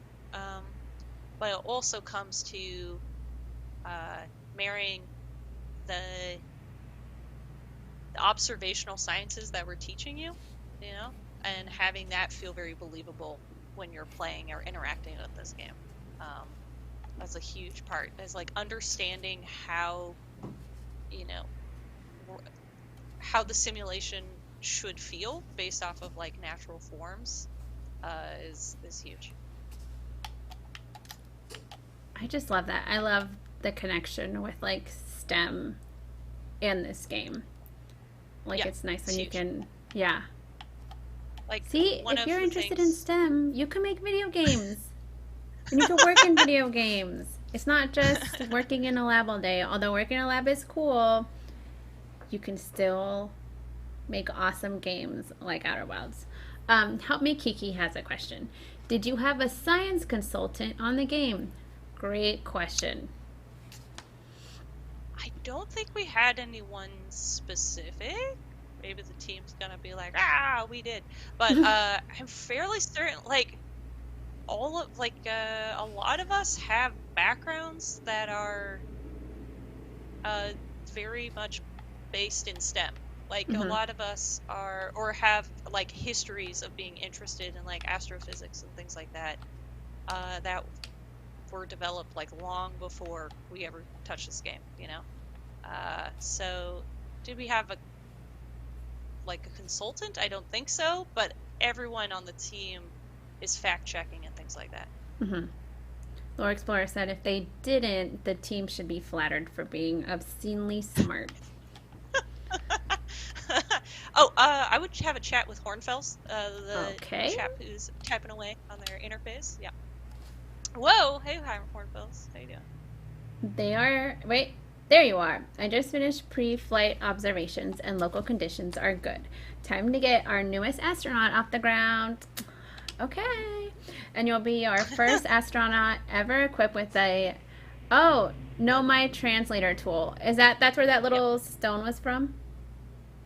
But it also comes to marrying the observational sciences that we're teaching you, and having that feel very believable when you're playing or interacting with this game. That's a huge part. Is like understanding how, how the simulation should feel based off of like natural forms, is huge. I just love that. I love the connection with like STEM and this game. Like Yeah, it's nice it's when you huge. can, yeah. Like See, one if of you're the interested in things. STEM, you can make video games. And you can work in video games. It's not just working in a lab all day. Although working in a lab is cool, you can still make awesome games like Outer Wilds. Help Me Kiki has a question. Did you have a science consultant on the game? Great question. I don't think we had anyone specific. Maybe the team's gonna be like, ah, we did. But I'm fairly certain, like, all of, like, a lot of us have backgrounds that are very much based in STEM. Like, a lot of us are, or have, like, histories of being interested in, like, astrophysics and things like that, that were developed, like, long before we ever touched this game, you know? So did we have a consultant? I don't think so, but everyone on the team is fact checking and things like that. Lore Explorer said if they didn't, the team should be flattered for being obscenely smart. Oh, I would have a chat with Hornfels, the Okay. chap who's typing away on their interface. Yeah. Whoa, hey, hi, Hornfels. How you doing? They are. Wait, there you are. I just finished pre flight observations and local conditions are good. Time to get our newest astronaut off the ground. Okay. And you'll be our first astronaut ever equipped with a. Oh, no, my translator tool. That's where that little stone was from?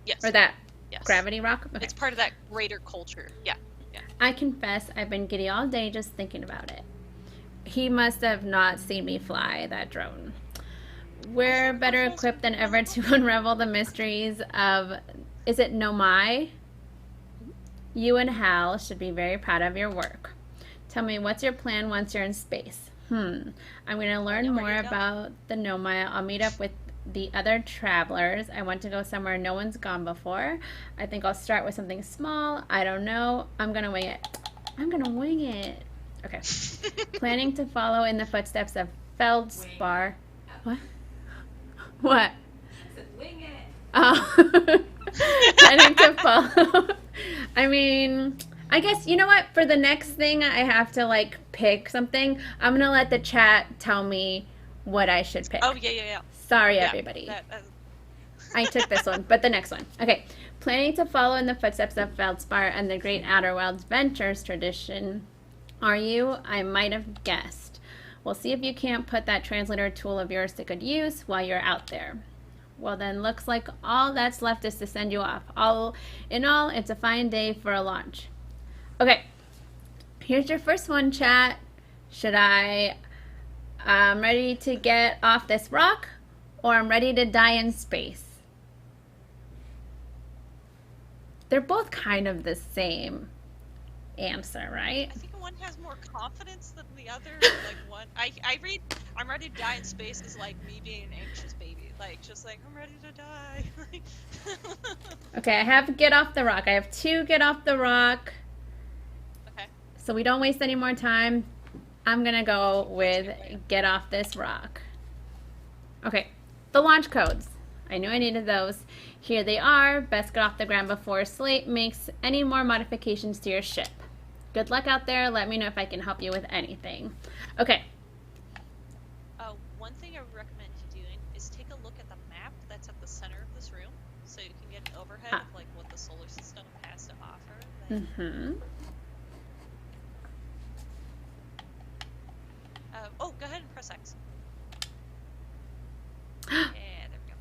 Yes. Or that yes. gravity rock? Okay. It's part of that greater culture. Yeah. Yeah. I confess I've been giddy all day just thinking about it. He must have not seen me fly that drone. We're better equipped than ever to unravel the mysteries of, is it Nomai? You and Hal should be very proud of your work. Tell me, what's your plan once you're in space? I'm going to learn more about the Nomai. I'll meet up with the other travelers. I want to go somewhere no one's gone before. I think I'll start with something small. I don't know. I'm going to wing it. Okay. Planning to follow in the footsteps of Feldspar. What? What? I said, wing it. Oh. Planning to follow. I mean, I guess, you know what? For the next thing, I have to, like, pick something. I'm going to let the chat tell me what I should pick. Oh, yeah. Sorry, everybody. I took this one, but the next one. Okay. Planning to follow in the footsteps of Feldspar and the Great Outer Wilds Ventures tradition. Are you? I might have guessed. We'll see if you can't put that translator tool of yours to good use while you're out there. Well, then, looks like all that's left is to send you off. All in all, it's a fine day for a launch. Okay, here's your first one, chat. Should I'm ready to get off this rock, or I'm ready to die in space? They're both kind of the same answer, right? I think one has more confidence than the other. Like one, I read, I'm ready to die in space is like me being an anxious baby. Like, just like, I'm ready to die. Okay, I have get off the rock. I have 2 get off the rock. Okay. So we don't waste any more time. I'm going to go with get off this rock. Okay, the launch codes. I knew I needed those. Here they are. Best get off the ground before Slate makes any more modifications to your ship. Good luck out there. Let me know if I can help you with anything. Okay. One thing I would recommend you doing is take a look at the map that's at the center of this room, so you can get an overhead of like what the solar system has to offer. Oh, go ahead and press X. Yeah, there we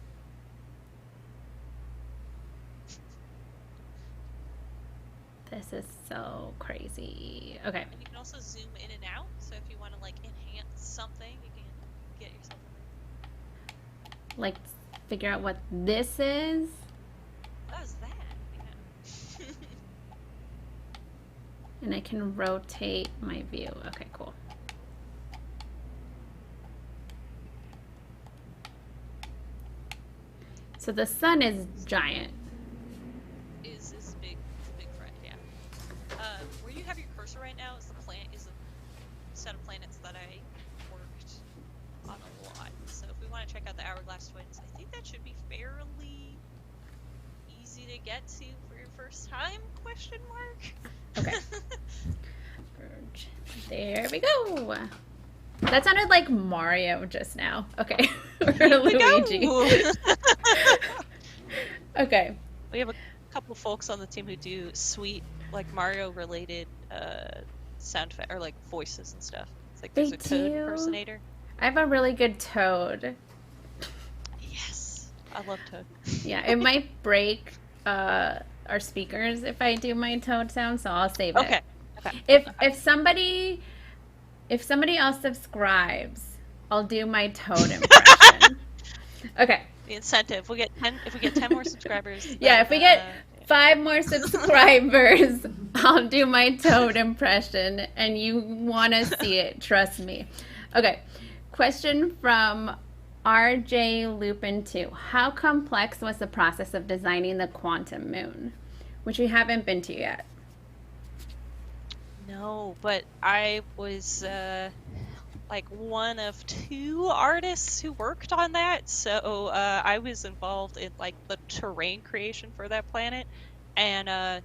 go. This is so crazy. Okay. And you can also zoom in and out, so if you want to like enhance something, you can get yourself like figure out what this is. What was that? Yeah. And I can rotate my view. Okay, cool. So the sun is giant. Is a big friend, yeah. Where you have your cursor right now is a set of planets that I worked on a lot. So if we want to check out the Hourglass Twins, I think that should be fairly easy to get to for your first time? Question mark. Okay. There we go. That sounded like Mario just now. Okay. Or Luigi. Okay. We have a couple folks on the team who do sweet, like Mario related sound effect or like voices and stuff. It's like there's They a Toad do. impersonator. I have a really good Toad. Yes, I love Toad. Yeah, it might break our speakers if I do my Toad sound, so I'll save it. Okay. Okay. If somebody else subscribes, I'll do my Toad impression. Okay. The incentive. If we get 10 more subscribers. Yeah, then, if we get 5 more subscribers, I'll do my Toad impression, and you want to see it, trust me. Okay. Question from RJ Lupin 2. How complex was the process of designing the quantum moon? Which we haven't been to yet. No, but I was like one of 2 artists who worked on that, so I was involved in like the terrain creation for that planet, and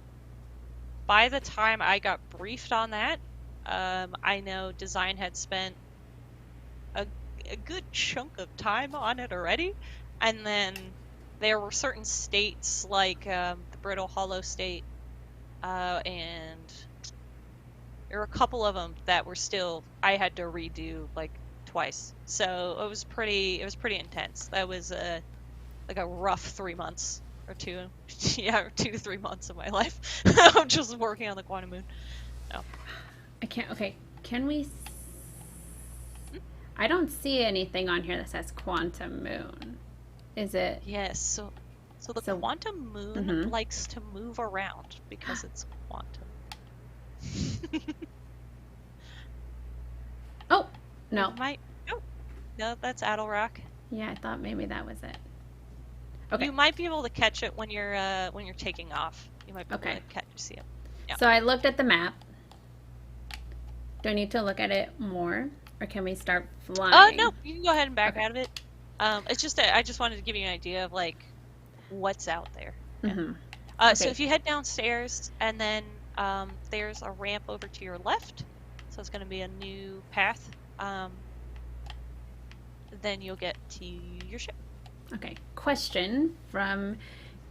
by the time I got briefed on that, I know design had spent a good chunk of time on it already, and then there were certain states like the Brittle Hollow state, and there were a couple of them that were still I had to redo like twice. So it was pretty intense. That was like a rough 3 months or 2 2 to 3 months of my life of just working on the quantum moon. No. I can't. Okay. Can we? I don't see anything on here that says quantum moon. Is it? Yes. So the quantum moon likes to move around because it's quantum. Oh, no. No, that's Adelrock. Yeah, I thought maybe that was it. Okay. You might be able to catch it when you're taking off. You might be able to see it. Yeah. So I looked at the map. Do I need to look at it more, or can we start flying? No, you can go ahead and back out of it. It's just I just wanted to give you an idea of like what's out there. Yeah. So if you head downstairs and then there's a ramp over to your left, so it's going to be a new path. Then you'll get to your ship. Okay. Question from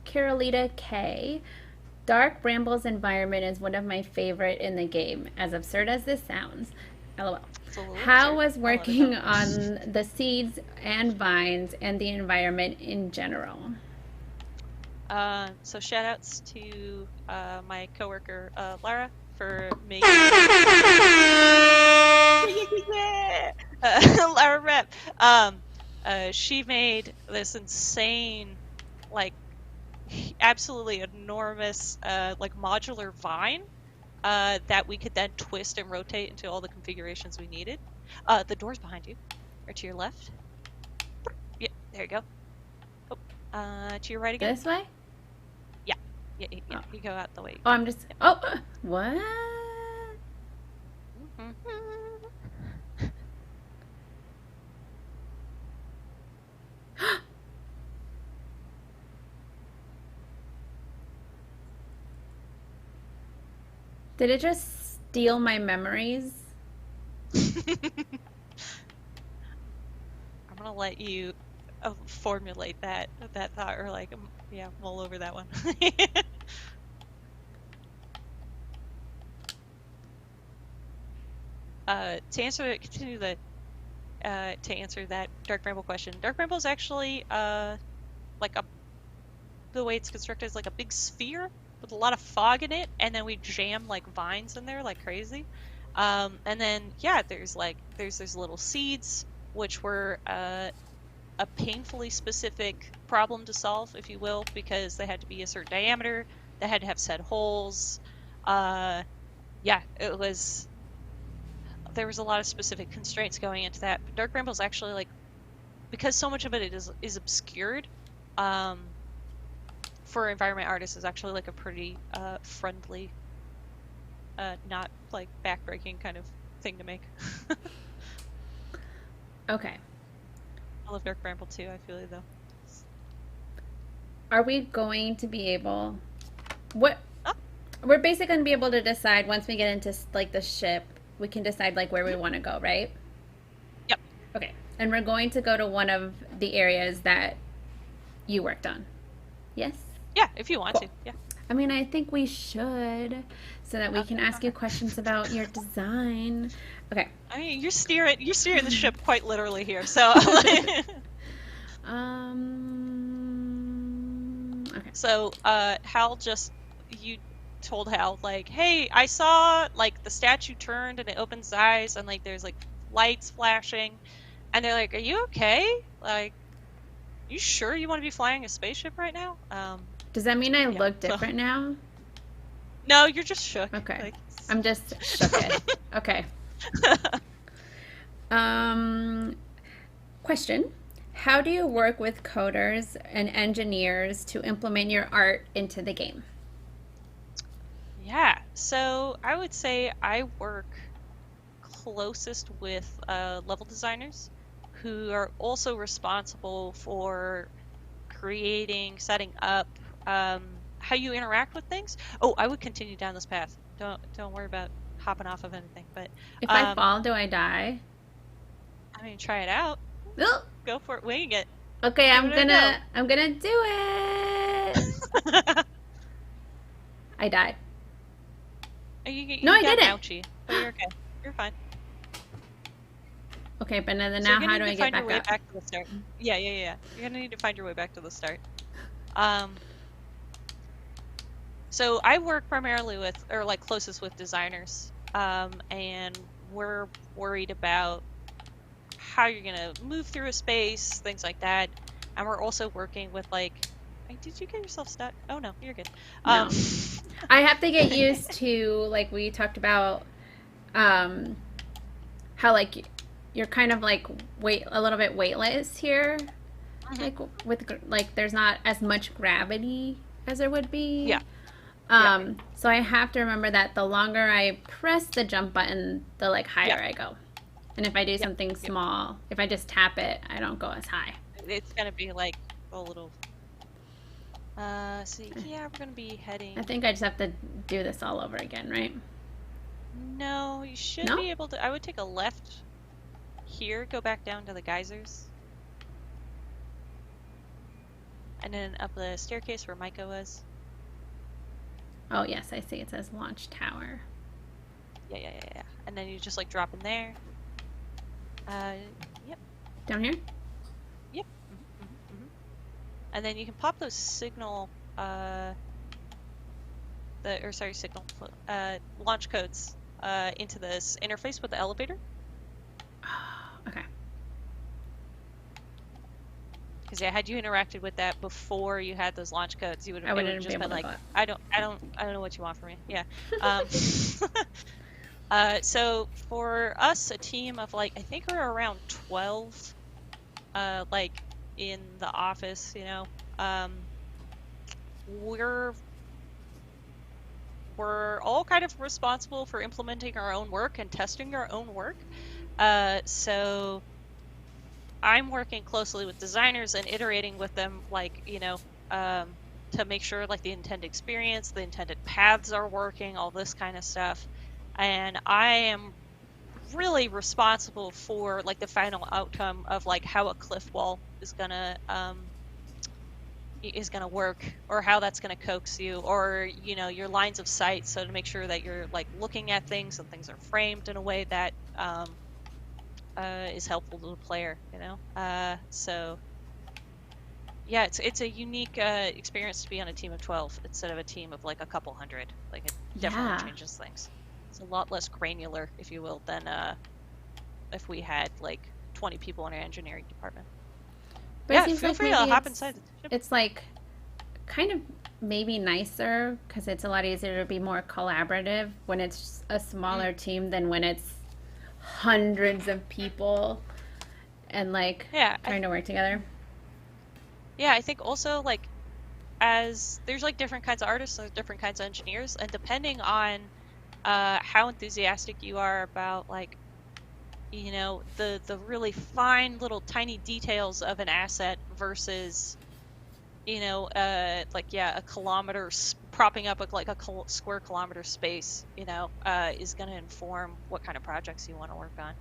Carolita K. Dark Bramble's environment is one of my favorite in the game, as absurd as this sounds. LOL. How was working on the seeds and vines and the environment in general? So shout outs to my coworker Lara for making Lara Rep. She made this insane, like absolutely enormous like modular vine that we could then twist and rotate into all the configurations we needed. The door's behind you, or to your left. Yeah, there you go. Oh, to your right again. This way? Yeah. You go out the way. Oh, I'm just. Oh, what? Did it just steal my memories? I'm gonna let you formulate that thought, or like mull over that one. To answer that Dark Bramble question, Dark Bramble is actually like the way it's constructed is like a big sphere with a lot of fog in it, and then we jam like vines in there like crazy. And then there's those little seeds, which were a painfully specific problem to solve, if you will, because they had to be a certain diameter, they had to have set holes. There was a lot of specific constraints going into that. But Dark Bramble is actually like, because so much of it is obscured, for environment artists is actually like a pretty friendly, not like backbreaking kind of thing to make. Okay. I love Dark Bramble too, I feel it though. Are we going to be able What Oh, we're basically going to be able to decide once we get into like the ship, we can decide like where we mhm. want to go, right? Yep. Okay. And we're going to go to one of the areas that you worked on. Yes? Yeah, if you want Cool. to. Yeah. I mean, I think we should so that we can Okay. ask you Okay. questions about your design. Okay. I mean, you're steering the ship quite literally here. So, Okay. so Hal just you told Hal like, hey, I saw like the statue turned and it opens its eyes and like there's like lights flashing, and they're like, are you okay? Like, you sure you want to be flying a spaceship right now? Does that mean I Yeah. look So different now? no, you're just shook. Okay. Like, I'm just shooked. Okay. Um, Question. How do you work with coders and engineers to implement your art into the game? yeah. So I would say I work closest with level designers who are also responsible for creating, setting up, how you interact with things. Oh, I would continue down this path. Don't worry about hopping off of anything. But If I um, fall, do I die? I mean, try it out. Oh, Go for it. Wing it. okay, Give it a go. I'm gonna do it. I died. No, You I got didn't. ouchie, but you're okay. You're fine. Okay, but then So you're now gonna how need do to I get find your back way up? back to the start. Yeah, yeah, yeah. You're gonna need to find your way back to the start. Um, so I work primarily with, or like closest with designers, and we're worried about how you're gonna move through a space, things like that. And we're also working with like, did you get yourself stuck? Oh no, you're good. Um, No. I have to get used to like we talked about um how like you're kind of like wait a little bit weightless here. mhm. Like with like there's not as much gravity as there would be. Yeah, yeah, So I have to remember that the longer I press the jump button, the like yeah, higher I go. And if I do yeah, something yeah. small, if I just tap it, I don't go as high. It's gonna be like a little. So yeah, we're gonna be heading. I think I just have to do this all over again, right? No, you should No? be able to. I would take a left here, go back down to the geysers, and then up the staircase where Micah was. Oh, yes, I see. It says launch tower. Yeah, yeah, yeah, yeah. And then you just like drop in there. Uh, yep, Down here? yep. And then you can pop those signal, signal, launch codes, into this interface with the elevator. Okay. Because yeah, had you interacted with that before you had those launch codes, you would I have wouldn't be just able been to like, go up. I don't know what you want from me. Yeah. Um, so for us, a team of like, I think we're around 12, like in the office, we're all kind of responsible for implementing our own work and testing our own work. So I'm working closely with designers and iterating with them, like, to make sure like the intended experience, the intended paths are working, all this kind of stuff. And I am really responsible for like the final outcome of like how a cliff wall is gonna work, or how that's gonna coax you, or your lines of sight, so to make sure that you're like looking at things and things are framed in a way that is helpful to the player. So yeah, it's a unique experience to be on a team of 12 instead of a team of like a couple hundred. Like, it definitely Yeah. changes things. It's a lot less granular, if you will, than if we had like 20 people in our engineering department. But Yeah, it seems feel like free to maybe hop inside the ship. it's like kind of maybe nicer because it's a lot easier to be more collaborative when it's a Mm, smaller team than when it's hundreds of people and like yeah, trying to work together. I think also like, as there's like different kinds of artists and different kinds of engineers, and depending on how enthusiastic you are about like the really fine little tiny details of an asset versus like, yeah, a kilometer propping up like a square kilometer space, is going to inform what kind of projects you want to work on.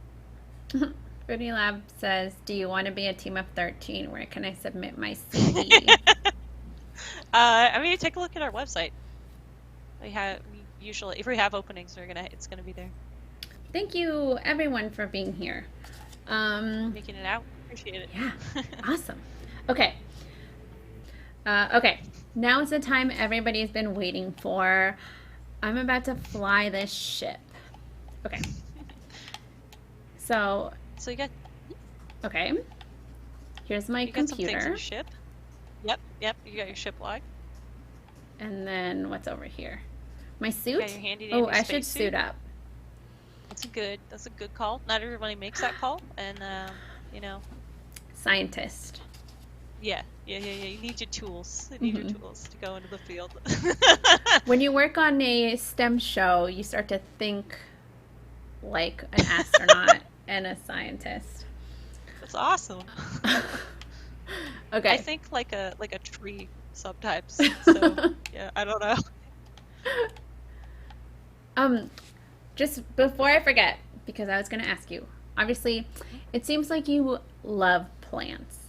Fruity Lab says, "Do you want to be a team of 13? Where can I submit my CV?" Take a look at our website. Usually, if we have openings, it's gonna be there. Thank you, everyone, for being here. Making it out. Appreciate it. Yeah, awesome. Okay. Okay. Now is the time everybody's been waiting for. I'm about to fly this ship. Okay. So you got. Okay. Here's my you got computer. Some things in your ship. Yep. You got your ship log. And then what's over here? My suit? You got your handy I should suit up. That's a good call. Not everybody makes that call, and Scientist. Yeah. You need your tools. You need your tools to go into the field. When you work on a STEM show, you start to think like an astronaut and a scientist. That's awesome. Okay. I think like a tree sometimes. So yeah, I don't know. Just before I forget, because I was going to ask you. Obviously, it seems like you love plants.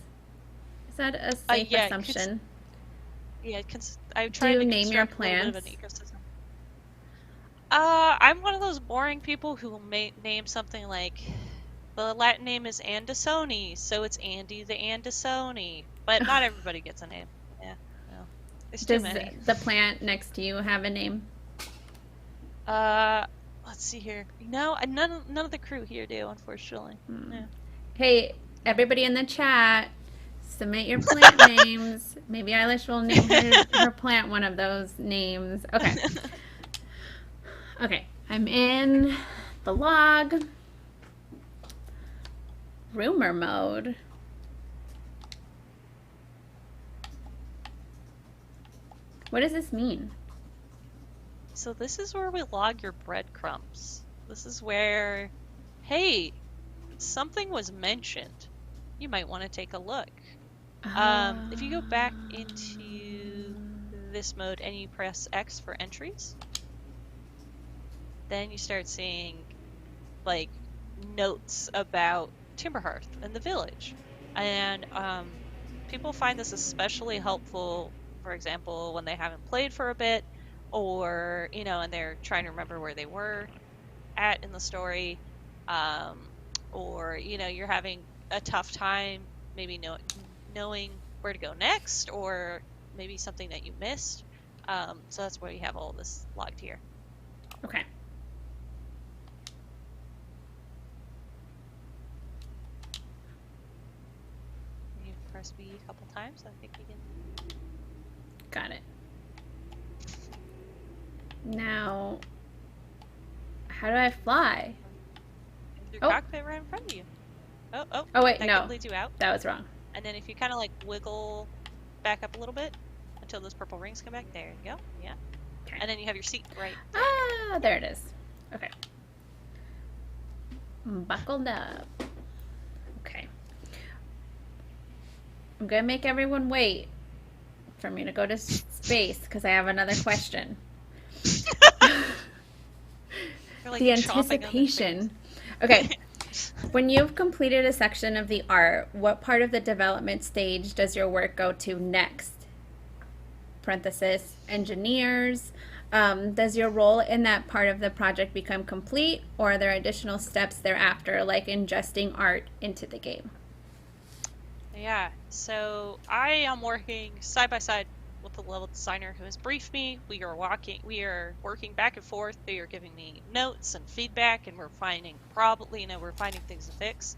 Is that a safe assumption? I'm trying to name your construct a little bit of plants? an ecosystem. I'm one of those boring people who will name something like the Latin name is Andisoni, so it's Andy the Andisoni. But not everybody gets a name. Yeah, no. There's too many. Does the plant next to you have a name? Let's see here. No, none of the crew here do, unfortunately. Yeah. Hey, everybody in the chat, submit your plant names. Maybe Eilish will name her plant one of those names. Okay. Okay, I'm in the log. Rumor mode. What does this mean? So this is where we log your breadcrumbs. This is where, hey, something was mentioned. You might want to take a look. If you go back into this mode and you press X for entries, then you start seeing like notes about Timberhearth and the village. And people find this especially helpful, for example, when they haven't played for a bit, or and they're trying to remember where they were at in the story, or you're having a tough time maybe knowing where to go next, or maybe something that you missed. So that's why you have all this logged here. Okay. You press B a couple times. I think you can. Got it. Now, how do I fly? There's your cockpit right in front of you. Oh wait, that no. leads you out. That was wrong. And then if you kind of like wiggle back up a little bit until those purple rings come back, there you go. Yeah. Okay. And then you have your seat right there. Ah, there it is. Okay. Buckled up. Okay. I'm gonna make everyone wait for me to go to space because I have another question. Like the anticipation. Okay. When you've completed a section of the art, what part of the development stage does your work go to next? Parenthesis, engineers. Does your role in that part of the project become complete, or are there additional steps thereafter, like ingesting art into the game? Yeah, so I am working side by side with the level designer who has briefed me. We are working back and forth. They are giving me notes and feedback, and we're finding we're finding things to fix.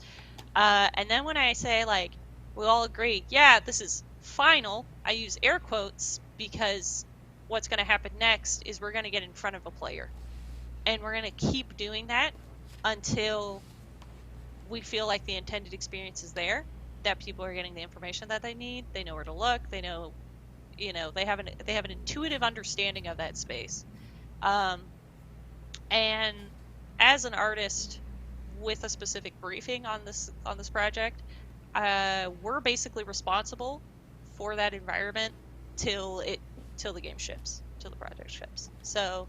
And then when I say like we all agree, yeah, this is final, I use air quotes because what's going to happen next is we're going to get in front of a player, and we're going to keep doing that until we feel like the intended experience is there, that people are getting the information that they need, they know where to look, they know they have an intuitive understanding of that space. And as an artist with a specific briefing on this project, we're basically responsible for that environment till the game ships, to the project ships. So,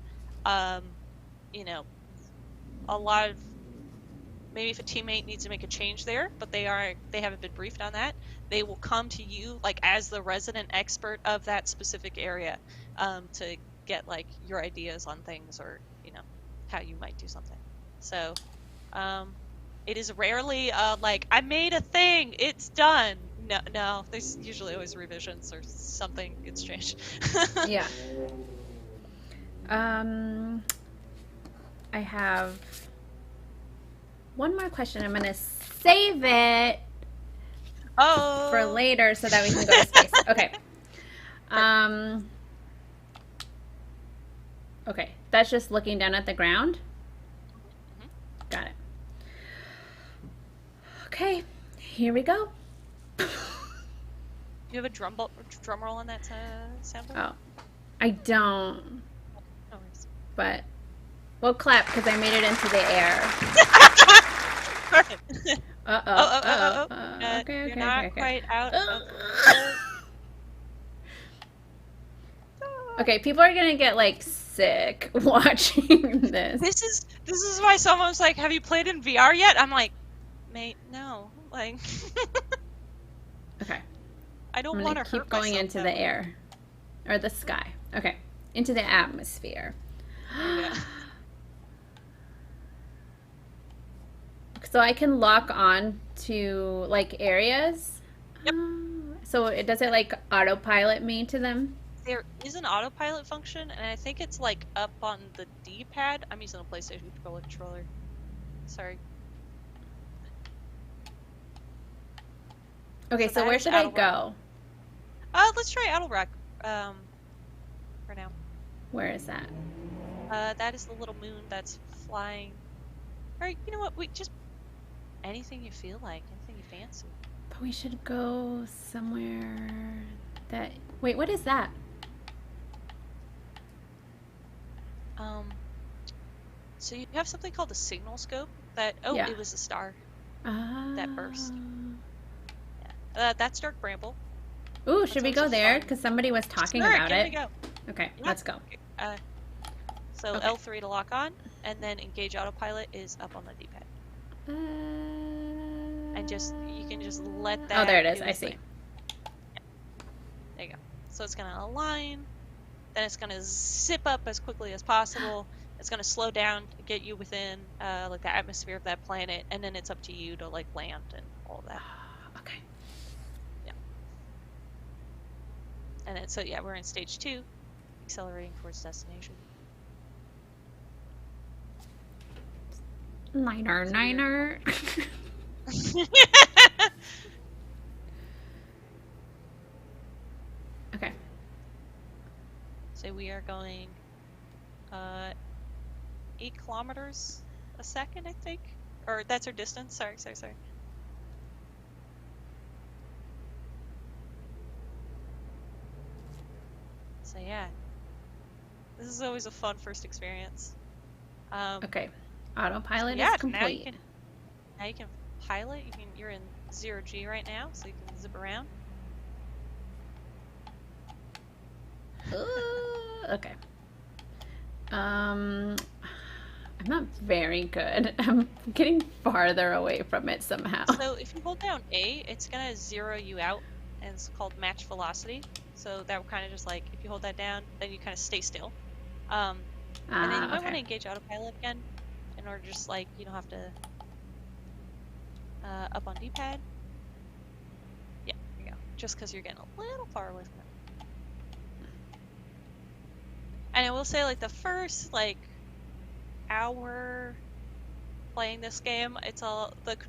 you know, a lot of maybe if a teammate needs to make a change there, but they haven't been briefed on that, they will come to you like as the resident expert of that specific area, to get like your ideas on things or how you might do something. So, it is rarely like I made a thing, it's done. No, no, there's usually always revisions or something gets changed. Yeah. I have one more question. I'm gonna save it for later so that we can go to space. Okay. Okay, that's just looking down at the ground. Got it. Okay, here we go. You have a drum roll on that sound? Oh, I don't. No worries. But we'll clap because I made it into the air. Perfect. Okay, you're not quite out of. Okay, people are gonna get like sick watching this. This is why someone's like, "Have you played in VR yet?" I'm like, "Mate, no." Like, okay. I don't I'm want gonna to keep going into the air or the sky. Okay, into the atmosphere. Yeah. So I can lock on to like areas. Yep. So does it like autopilot me to them? There is an autopilot function, and I think it's like up on the D-pad. I'm using a PlayStation controller. Sorry. Okay, so where should I go? Let's try Adelrock for now. Where is that? That is the little moon that's flying. Alright, you know what? We just anything you feel like, anything you fancy. But we should go somewhere that. Wait, what is that? So you have something called a signal scope. Yeah. It was a star that burst. Yeah. That's Dark Bramble. Ooh, should we go there? Because somebody was talking about it. Go. Okay, Yeah. let's go. So okay. L3 to lock on, and then engage autopilot is up on the D-pad. And you can just let that. Oh, there it is. I see. Yeah. There you go. So it's gonna align, then it's gonna zip up as quickly as possible. It's gonna slow down, get you within like the atmosphere of that planet, and then it's up to you to like land and all that. Okay. Yeah. And then so we're in stage 2, accelerating towards destination. Niner. Okay. So we are going 8 kilometers a second, I think. Or that's our distance. Sorry. So yeah. This is always a fun first experience. Okay. Autopilot is complete. Now you can pilot. You're in 0G right now, so you can zip around. Okay. I'm not very good. I'm getting farther away from it somehow. So if you hold down A, it's gonna zero you out, and it's called match velocity. So that will kind of just like if you hold that down, then you kind of stay still. And then you might want to engage autopilot again, in order just like you don't have to up on D-pad. Yeah, there you go. Just because you're getting a little far away from it. And I will say, like, the first, like, hour playing this game, it's all, like,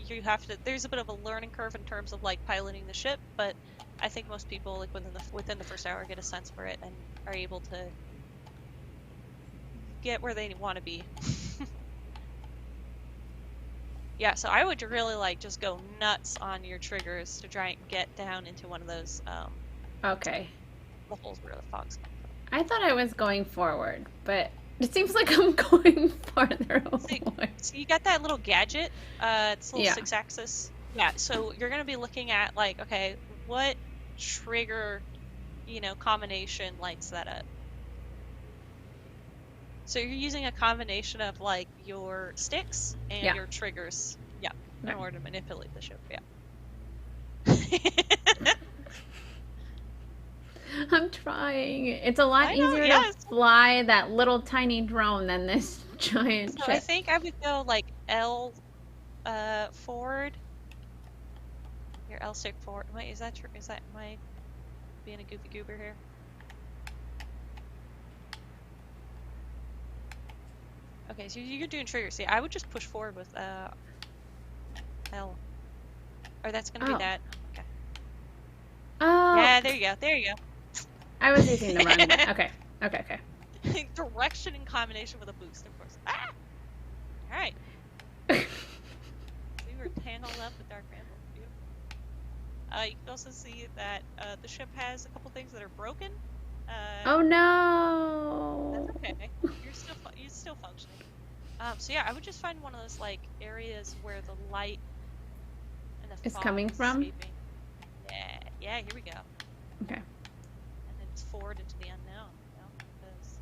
you have to, there's a bit of a learning curve in terms of, like, piloting the ship, but I think most people, like, within the first hour get a sense for it and are able to get where they want to be. Yeah, so I would really, like, just go nuts on your triggers to try and get down into one of those, okay. levels where the fog's coming from. I thought I was going forward, but it seems like I'm going farther away. So you got that little gadget, it's a little 6-axis. Yeah, so you're going to be looking at, like, okay, what trigger, combination lights that up? So you're using a combination of like your sticks and Yeah. your triggers, yeah, in Okay. order to manipulate the ship. Yeah. I'm trying. It's a lot I know. easier to Yes. fly that little tiny drone than this giant So I ship. think I would go like L forward. Your L stick forward. Wait, is that true? Is that am I being a goofy goober here? Okay, so you're doing triggers. See, I would just push forward with L. Or that's gonna be Oh. that. Okay. Oh. Yeah, there you go. There you I was using the wrong one. go. Okay. Okay. Direction in combination with a boost, of course. Ah! Alright. Okay. We were tangled up with Dark Ramble. Beautiful. You can also see that the ship has a couple things that are broken. Oh no. That's okay. You're still functioning. So yeah, I would just find one of those like areas where the light and the It's fog coming is from? escaping. Yeah, here we go. Okay. And then it's forward into the unknown, you know? Because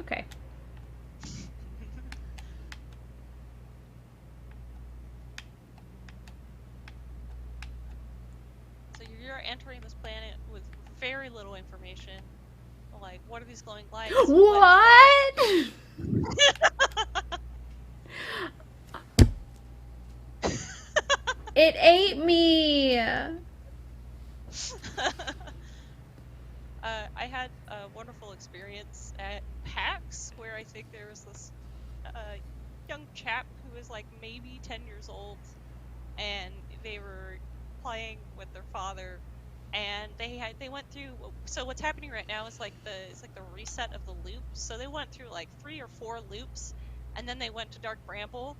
Okay. so you're entering this planet with very little information. Like, what are these glowing lights? What? It ate me. I had a wonderful experience at PAX where I think there was this young chap who was like maybe 10 years old, and they were playing with their father, and they went through. So what's happening right now is like the reset of the loop. So they went through like 3 or 4 loops, and then they went to Dark Bramble,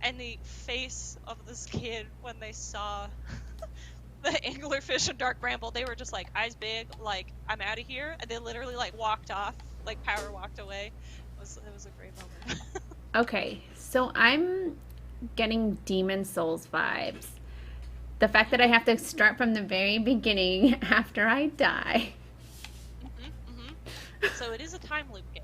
and the face of this kid when they saw the anglerfish and Dark Bramble, they were just like eyes big, like I'm out of here, and they literally like walked off, like power walked away. It was a great moment. Okay, so I'm getting Demon Souls vibes. The fact that I have to start from the very beginning after I die. So it is a time loop game.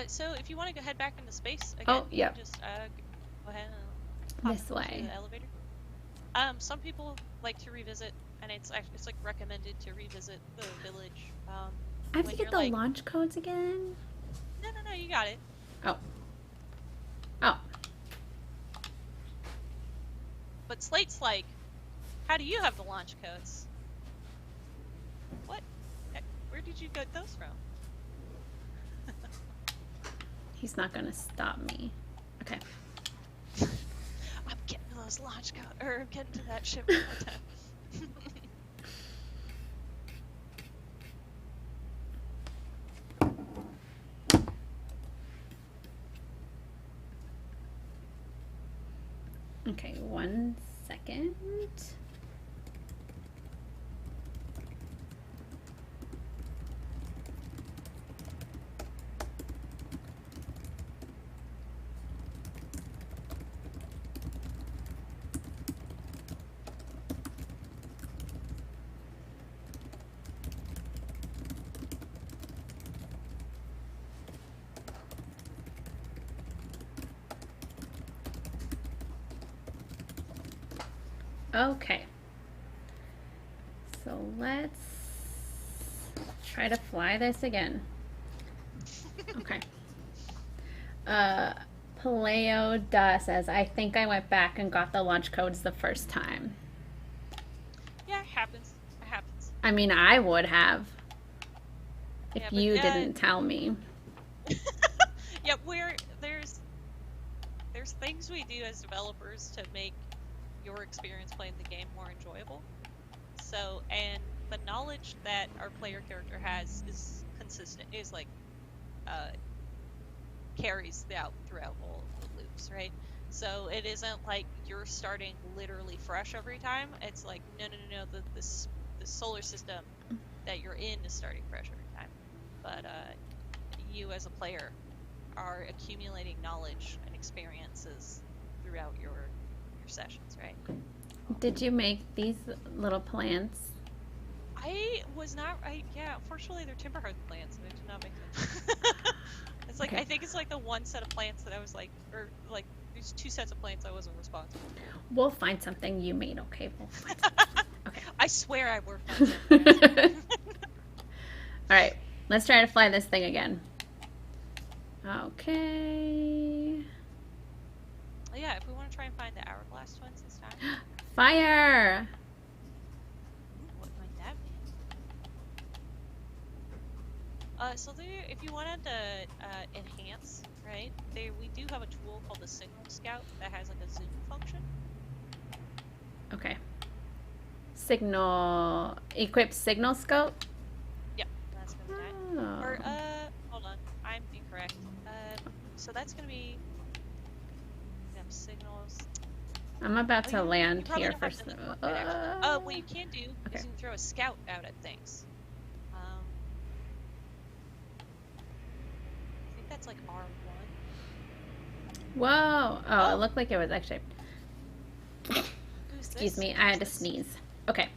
So if you want to go head back into space again, Oh, yeah. you can just go ahead and pop This into way. the elevator. Some people like to revisit, and it's like recommended to revisit the village. I have to when get you're the like, launch codes again. no, you got it. Oh. But Slate's like, how do you have the launch codes? What? Where did you get those from? He's not gonna stop me. Okay. I'm getting to those launch codes, or I'm getting to that ship one more time. Okay, 1 second. Okay. So let's try to fly this again. Okay. Paleo Da says, I think I went back and got the launch codes the first time. Yeah, it happens. It happens. I mean, I would have if Yeah, but, you didn't tell me. Yeah, there's things we do as developers to make your experience playing the game more enjoyable. So, and the knowledge that our player character has is consistent, is like carries throughout all the loops, right? So it isn't like you're starting literally fresh every time. It's like no, the solar system that you're in is starting fresh every time. But you as a player are accumulating knowledge and experiences throughout your sessions, right? Did you make these little plants? I was not. Yeah, unfortunately, they're timber hearth plants, and I did not make them. It's like Okay. I think it's like the one set of plants that I was like, or like there's 2 sets of plants I wasn't responsible for. We'll find something you made, okay? We'll find something. Okay. I swear I worked on something. All right, let's try to fly this thing again. Okay. Yeah, if we want to try and find the hourglass twins this time. Fire! What might that be? So there, if you wanted to enhance, right? We do have a tool called the Signal Scout that has like a zoom function. Okay. Signal. Equip signal scope? Yeah, that's gonna be that. Oh. Or hold on, I'm incorrect. So that's gonna be signals. I'm about to land you here don't for. have to look at it, what you can do is you can throw a scout out at things. I think that's like R1. Whoa! Oh, it looked like it was actually. Excuse me, I had to sneeze. Okay.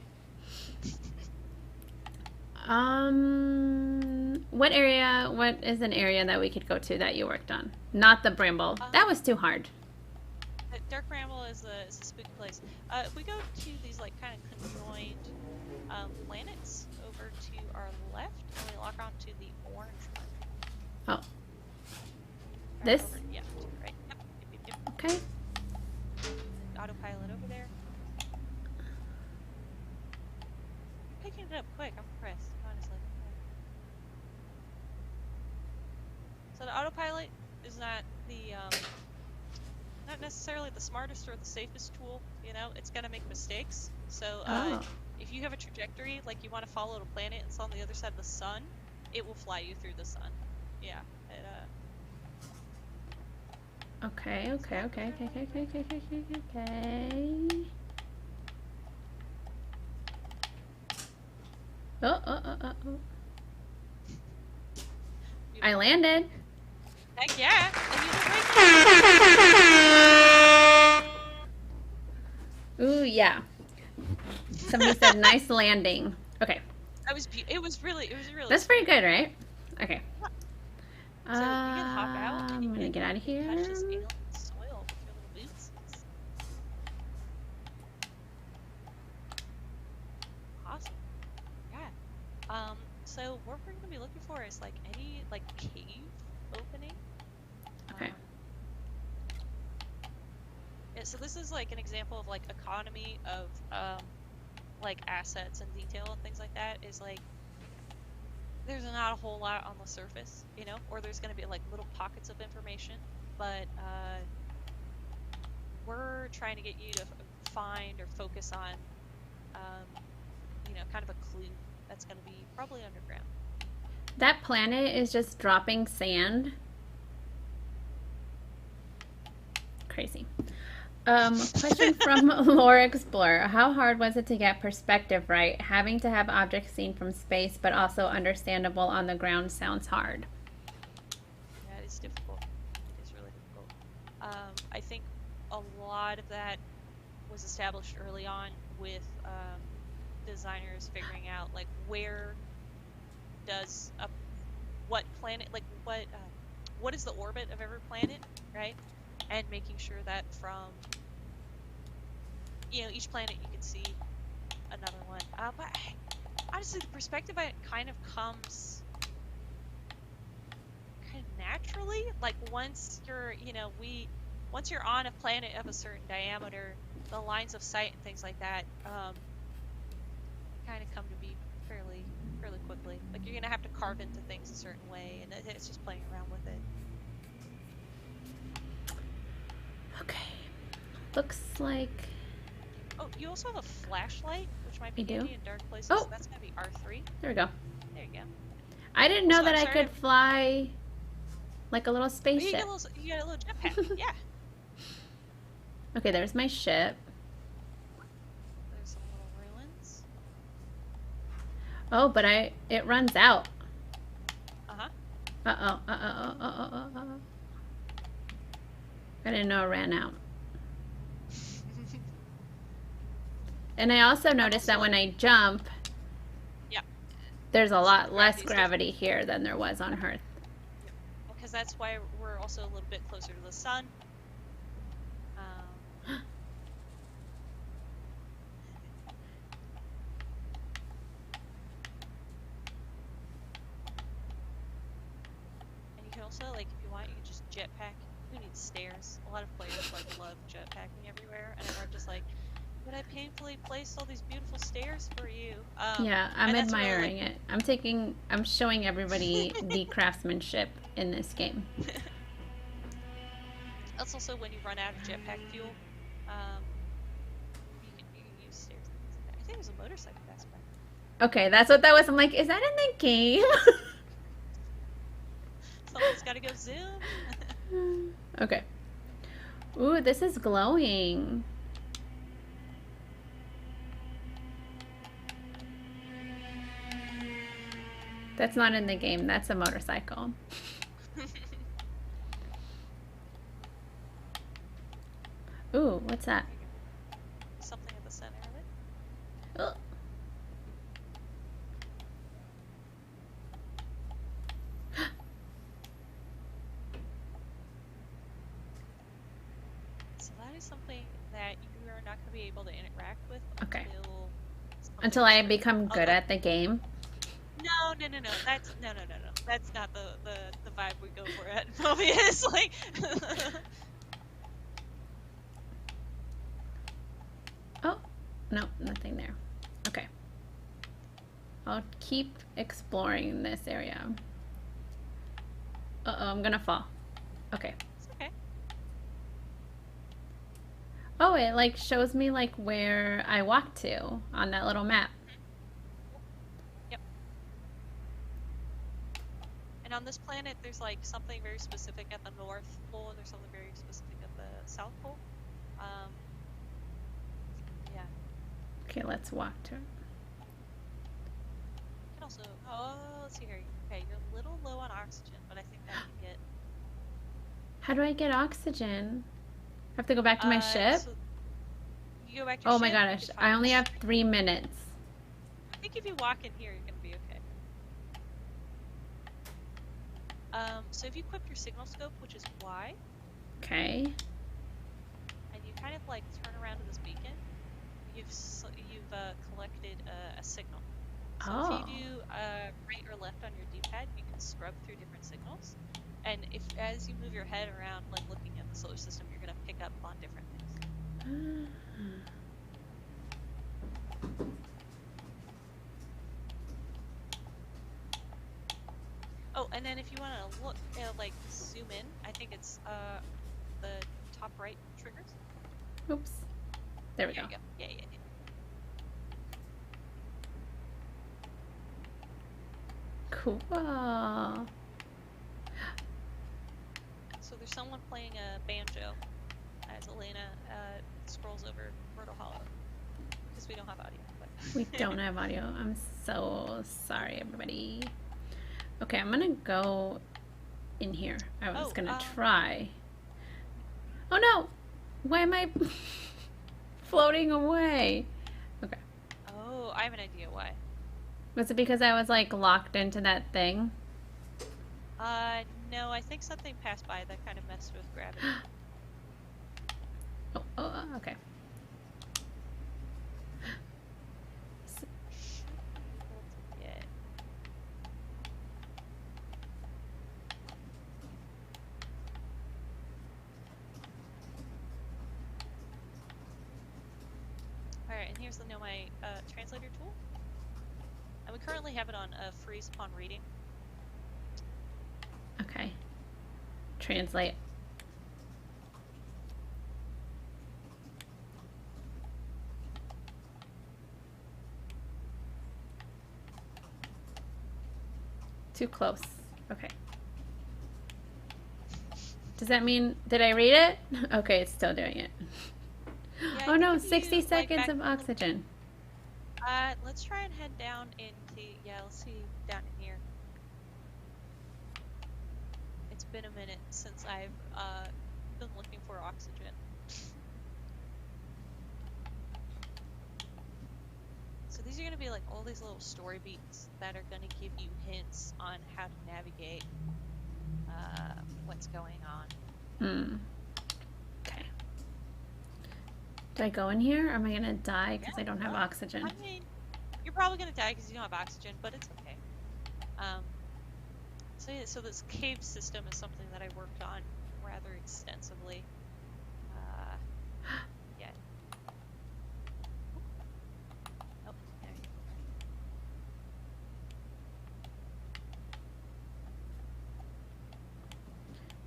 What is an area that we could go to that you worked on? Not the Bramble. That was too hard. Dark Bramble is a spooky place. If we go to these like kind of conjoined planets over to our left, and we lock onto the orange one. Oh. This? Yeah, right. Yep. Okay. Autopilot over there. Picking it up quick, I'm impressed, honestly. So the autopilot is not the not necessarily the smartest or the safest tool, you know, it's gonna make mistakes. So if you have a trajectory, like you want to follow the planet and it's on the other side of the sun, it will fly you through the sun. Yeah. Okay. Oh. I landed. Heck yeah! Ooh, yeah. Somebody said nice landing. Okay. It was really. That's pretty good, right? Okay. So you can hop out. I'm gonna get out of here. Touch this alien soil with your little boots. Awesome. Yeah. So what we're gonna be looking for is like any like cave opening. Okay. Yeah, so this is like an example of like economy of like assets and detail and things like that. Is like there's not a whole lot on the surface, you know, or there's going to be like little pockets of information, but we're trying to get you to find or focus on you know, kind of a clue that's going to be probably underground. That planet is just dropping sand. Crazy. Question from Lore Explorer. How hard was it to get perspective right? Having to have objects seen from space, but also understandable on the ground sounds hard. Yeah, it's difficult. It is really difficult. I think a lot of that was established early on with designers figuring out like where does what planet, like what is the orbit of every planet, right? And making sure that from, you know, each planet you can see another one. But honestly, the perspective kind of comes kind of naturally. Like once you're, you know, once you're on a planet of a certain diameter, the lines of sight and things like that kind of come to be fairly quickly. Like you're gonna have to carve into things a certain way, and it's just playing around with it. Okay. Looks like... Oh, you also have a flashlight, which might be handy in dark places. Oh. So that's going to be R3. There we go. There you go. I didn't know that I could fly like a little spaceship. You got a little jetpack. Yeah. Okay, there's my ship. There's some little ruins. Oh, but it runs out. Uh-huh. Uh-oh. I didn't know it ran out. And I also noticed that when I jump, there's a So lot the less gravity is gravity here than there was on Hearth. because that's why we're also a little bit closer to the sun. Um, and you can also, like, if you want, you can just jetpack. Who needs stairs? A lot of players like love jetpacking everywhere, and I'm just like, but I painfully placed all these beautiful stairs for you. Yeah, I'm And that's really, admiring it. I'm showing everybody the craftsmanship in this game. that's also when you run out of jetpack fuel. Um, you can use stairs. I think there's a motorcycle passing by. Okay, that's what that was. I'm like, is that in the game? Someone's got to go zoom. Okay. Ooh, this is glowing. That's not in the game. That's a motorcycle. Ooh, what's that? Something at the center of it. Oh. So that is something that you are not going to be able to interact with Okay. until I become good at the game. No. That's no. That's not the vibe we go for at Mobius. Like, oh, no, nothing there. Okay. I'll keep exploring this area. Uh-oh, I'm gonna fall. Okay. it's okay. Oh, it like shows me like where I walked to on that little map. Yep. And on this planet, there's like something very specific at the North Pole, and there's something very specific at the South Pole. Yeah. Okay, let's walk to it. You can also, let's see here. Okay, you're a little low on oxygen, but I think that can get. How do I get oxygen? I have to go back to my ship? So you go back to your Oh my ship, you gosh, can I find only this- have 3 minutes. I think if you walk in here, you're gonna be okay. So if you equip your signal scope, which is Y, Okay. and you kind of like turn around to this beacon, you've collected a signal. So Oh. if you do right or left on your D-pad, you can scrub through different signals. And if as you move your head around, like looking at the solar system, you're gonna pick up on different things. Oh, and then if you want to look, like zoom in, I think it's the top right triggers. Oops. There we go. You go. Yeah. Cool. So there's someone playing a banjo as Elena scrolls over Myrtle Hollow because we don't have audio. But We don't have audio. I'm so sorry, everybody. Okay, I'm gonna go in here. I was gonna try. Oh no! Why am I floating away? Okay. Oh, I have an idea why. Was it because I was like locked into that thing? No, I think something passed by that kind of messed with gravity. Okay. Yeah. Alright, and here's the Know My Translator tool. And we currently have it on freeze upon reading. Okay. Translate. Too close. Okay. Does that mean, did I read it? Okay, it's still doing it. Yeah, Oh no, if you, 60 like, seconds back of oxygen. Let's try and head down into, let's see, down in here. It's been a minute since I've been looking for oxygen. So these are going to be like all these little story beats that are going to give you hints on how to navigate what's going on. Okay. Do I go in here, or am I gonna die because I don't have oxygen? I mean, you're probably going to die because you don't have oxygen, but it's okay. So yeah, so this cave system is something that I worked on rather extensively. Yeah. Oh, there you go.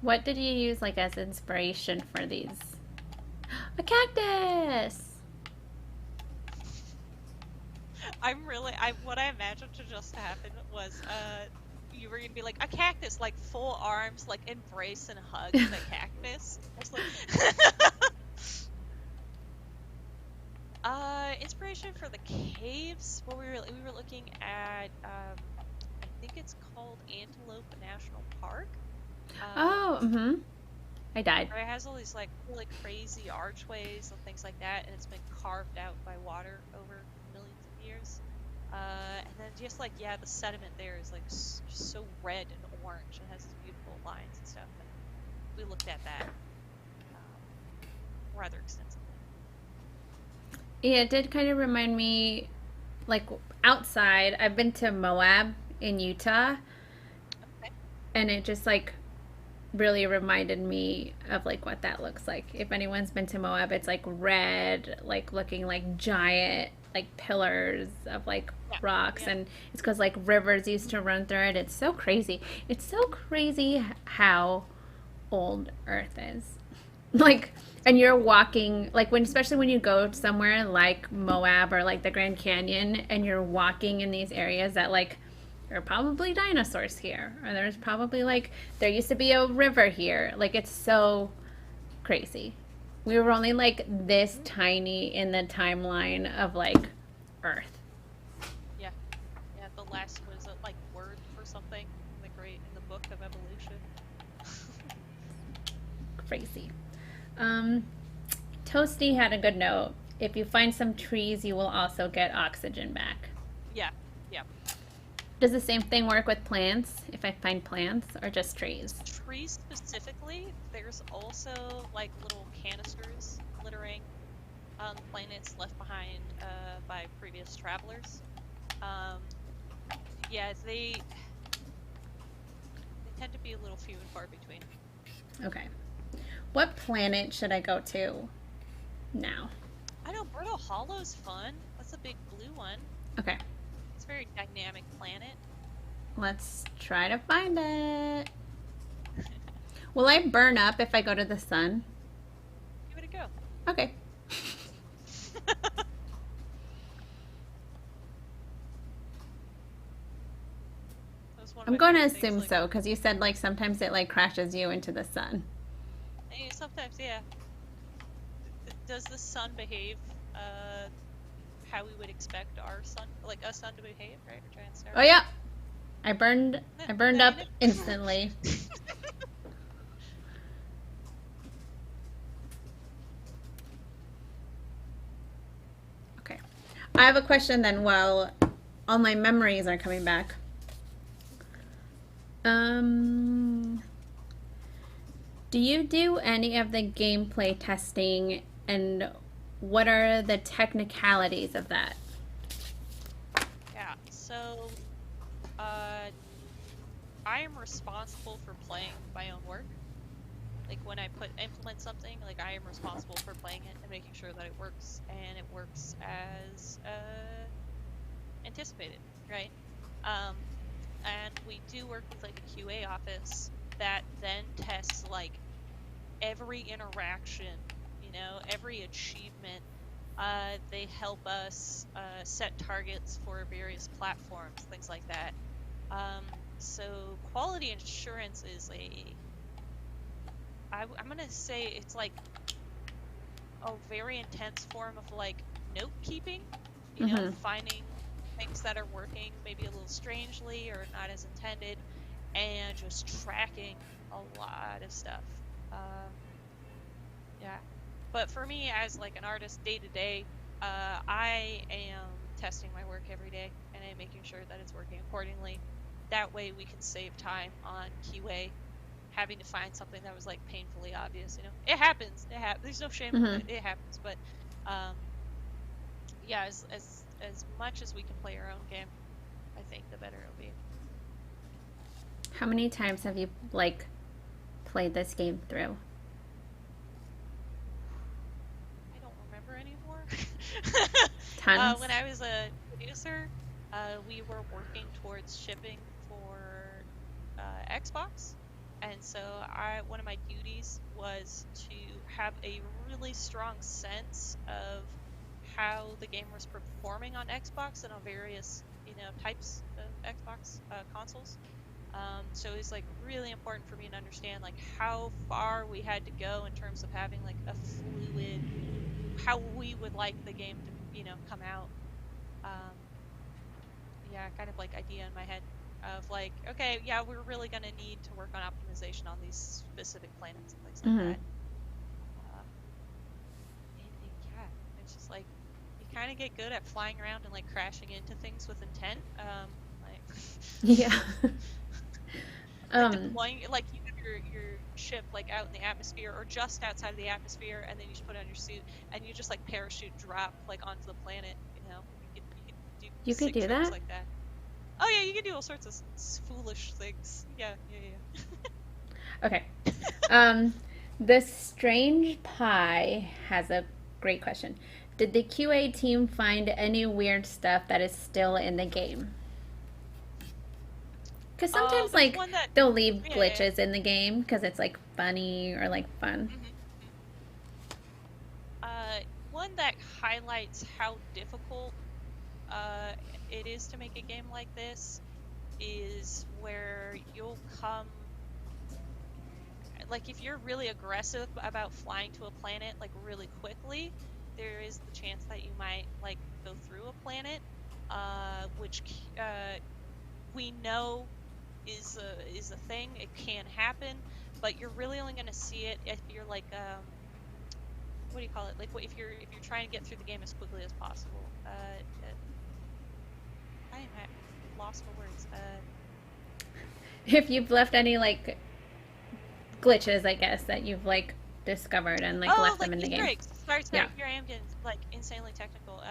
What did you use like as inspiration for these? A cactus! What I imagined to just happen was, you were gonna be like a cactus, like full arms, like embrace and hug the cactus. I was like, inspiration for the caves. Well, we were looking at, I think it's called Antelope National Park. Oh, I died. It has all these like really crazy archways and things like that, and it's been carved out by water over millions of years. And then just like, yeah, the sediment there is like so red and orange and has these beautiful lines and stuff. And we looked at that rather extensively. Yeah, it did kind of remind me, like outside. I've been to Moab in Utah, Okay. and it just like really reminded me of like what that looks like. If anyone's been to Moab, it's like red, like looking like giant like pillars of like rocks, and it's because like rivers used to run through it. It's so crazy. It's so crazy how old Earth is. Like, and you're walking like when, especially when you go somewhere like Moab or like the Grand Canyon, and you're walking in these areas that like there are probably dinosaurs here, or there's probably like there used to be a river here. Like, it's so crazy. We were only like this tiny in the timeline of like Earth. Yeah. Yeah. The last was a like word for something in the book of evolution. Crazy. Toasty had a good note. If you find some trees, you will also get oxygen back. Yeah. Yeah. Does the same thing work with plants? If I find plants, or just trees? Trees specifically, there's also like little canisters littering planets left behind by previous travelers. Yeah, they tend to be a little few and far between. Okay. What planet should I go to now? I know Brittle Hollow's fun. That's a big blue one. Okay. It's a very dynamic planet. Let's try to find it. Will I burn up if I go to the sun? Give it a go. Okay. I'm going to assume so, because you said like sometimes it like crashes you into the sun. Sometimes, yeah. Does the sun behave how we would expect our sun, like a sun to behave, right? Or giant star? Oh yeah, I burned up instantly. Okay, I have a question then. While all my memories are coming back, do you do any of the gameplay testing, and what are the technicalities of that? Yeah, so I am responsible for playing my own work. Like when I implement something, like I am responsible for playing it and making sure that it works, and it works as anticipated, right? And we do work with like a QA office that then tests like every interaction, every achievement. They help us set targets for various platforms, things like that. So quality assurance is I'm gonna say it's like a very intense form of like note keeping, finding things that are working maybe a little strangely or not as intended, and just tracking a lot of stuff. Yeah. But for me, as like an artist day to day, I am testing my work every day and then making sure that it's working accordingly. That way we can save time on QA having to find something that was like painfully obvious. It happens. There's no shame in Mm-hmm. it. It happens. But yeah, as much as we can play our own game, I think the better it'll be. How many times have you like played this game through? I don't remember anymore. Tons. When I was a producer, we were working towards shipping for Xbox, and so one of my duties was to have a really strong sense of how the game was performing on Xbox and on various types of Xbox consoles. So it's like really important for me to understand like how far we had to go in terms of having like a fluid, how we would like the game to come out. Um, yeah, kind of like idea in my head of like, okay, yeah, we're really gonna need to work on optimization on these specific planets and things like Mm-hmm. that. Yeah, it's just like you kind of get good at flying around and like crashing into things with intent. Like Yeah. like deploying, like you have your ship like out in the atmosphere or just outside of the atmosphere, and then you just put on your suit and you just like parachute drop like onto the planet. You could do You could sick do tricks that? like that. Oh yeah, you can do all sorts of foolish things. Yeah. Okay. Um, the Strange Pie has a great question. Did the QA team find any weird stuff that is still in the game? Because Oh, sometimes, there's like, one that. they'll leave Yeah. glitches in the game because it's, like, funny or, like, fun. Mm-hmm. One that highlights how difficult it is to make a game like this is where you'll come, like if you're really aggressive about flying to a planet like really quickly, there is the chance that you might like go through a planet, which we know is a thing. It can happen, but you're really only going to see it if you're like what do you call it? Like if you're trying to get through the game as quickly as possible. I am lost for words. If you've left any, like, glitches, I guess, that you've, like, discovered and, like, left them like in the Easter game. eggs. Sorry, Yeah. here I am getting like insanely technical.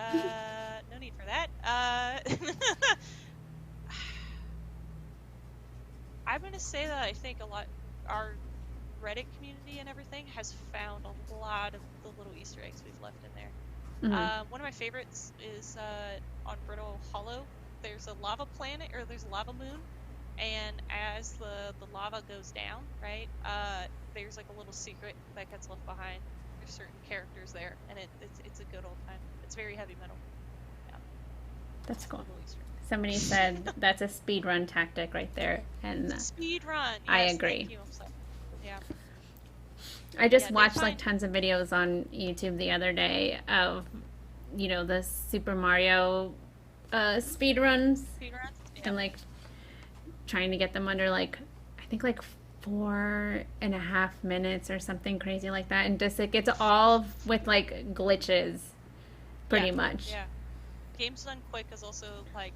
No need for that. I'm gonna say that I think our Reddit community and everything has found a lot of the little Easter eggs we've left in there. Mm-hmm. One of my favorites is on Brittle Hollow. There's a lava planet, or there's a lava moon, and as the lava goes down, right, there's like a little secret that gets left behind. There's certain characters there, and it's a good old time. It's very heavy metal. Yeah. That's cool. Easter egg. Somebody said that's a speedrun tactic right there, and Speed run. Yes, I agree. Thank you. I'm sorry. Yeah. I just Yeah, watched find... like tons of videos on YouTube the other day of, the Super Mario speed runs Speed runs. Yeah. and like trying to get them under like I think like 4.5 minutes or something crazy like that, and just it's all with like glitches, pretty much. Yeah. Games done quick is also like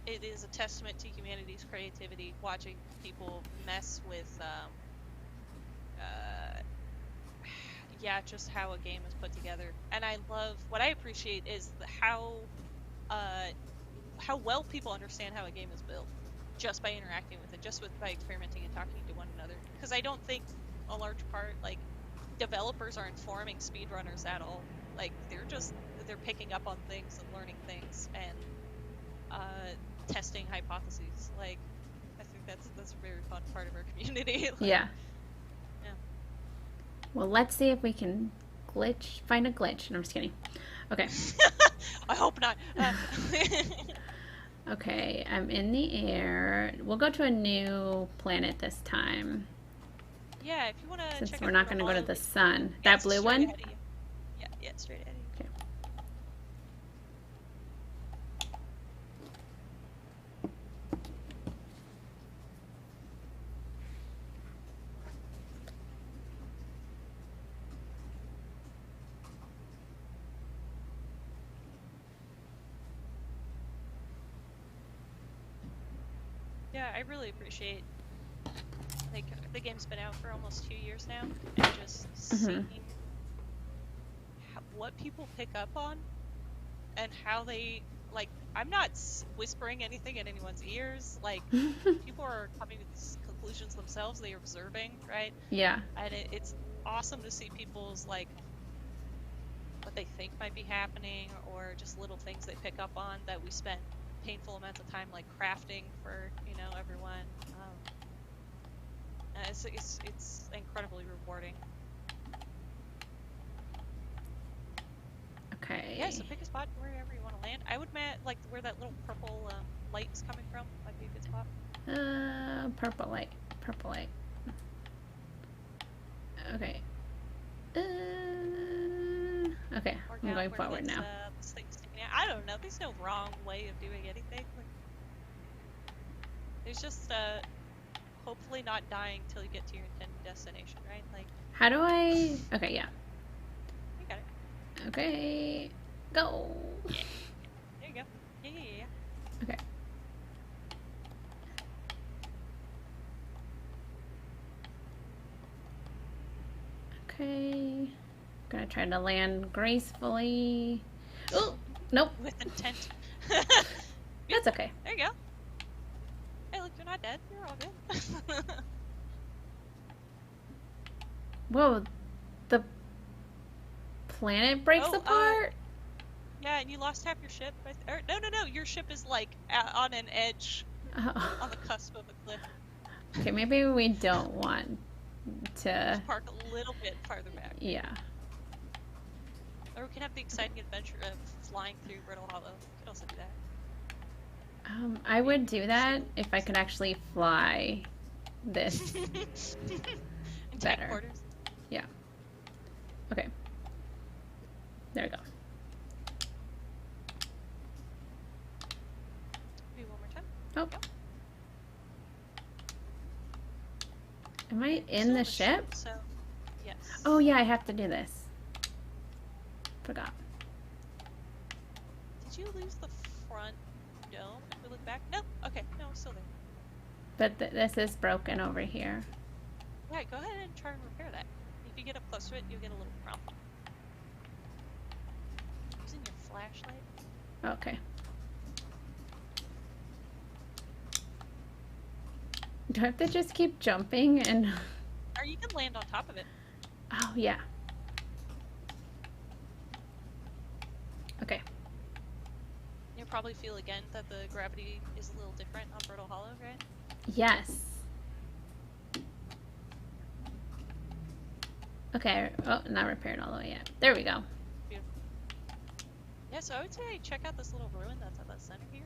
it is a testament to humanity's creativity. Watching people mess with just how a game is put together. And what I appreciate is how well people understand how a game is built just by interacting with it, by experimenting and talking to one another. Because I don't think a large part, like, developers are informing speedrunners at all. Like, they're picking up on things and learning things and testing hypotheses. Like, I think that's a very fun part of our community. Like, yeah. Well, let's see if we can find a glitch. No, I'm just kidding. Okay. I hope not. Okay, I'm in the air. We'll go to a new planet this time. Yeah, if you want to. Since we're not going to go to the sun. That blue one? Yeah, straight ahead of you. Okay. Yeah, I really appreciate, like, the game's been out for almost 2 years now, and just seeing what people pick up on and how they, like, I'm not whispering anything in anyone's ears. Like, people are coming to these conclusions themselves. They're observing, right? Yeah. And it's awesome to see people's, like, what they think might be happening, or just little things they pick up on that we spent painful amounts of time, like, crafting for, everyone. And it's incredibly rewarding. Okay. Yeah, so pick a spot wherever you want to land. I would like where that little purple light is coming from. Might be a good spot. Purple light. Purple light. Okay. Okay, Or I'm down going where forward now. this thing's sticking out. I don't know. There's no wrong way of doing anything. Like, there's just hopefully not dying till you get to your intended destination, right? Like, How do I... Okay, yeah. you got it. Okay. Go. Yeah. There you go. Yeah. Okay. Okay. Gonna try to land gracefully. Oh, nope. With intent. That's okay. There you go. Hey, look, you're not dead. You're all good. Whoa. The planet breaks apart? Yeah, and you lost half your ship. Or, no. Your ship is, like, on an edge. Oh. On the cusp of a cliff. Okay, maybe we don't want to... Just park a little bit farther back. Yeah. Or we can have the exciting adventure of flying through Brittle Hollow. We could also do that. I would do that if I could actually fly this better. Quarters. Yeah. Okay. There we go. Do one more time. Oh. Yep. Am I in Still the ship? So, yes. Oh yeah, I have to do this. Forgot. Did you lose the front dome if we look back? No? Okay, no, it's still there. But this is broken over here. Right, go ahead and try and repair that. If you get up close to it, you'll get a little prompt. Using your flashlight. Okay. Do I have to just keep jumping and... Or you can land on top of it. Oh, yeah. Okay. You'll probably feel again that the gravity is a little different on Brittle Hollow, right? Yes. Okay. Oh, not repaired all the way yet. There we go. Beautiful. Yeah, so I would say check out this little ruin that's at the center here.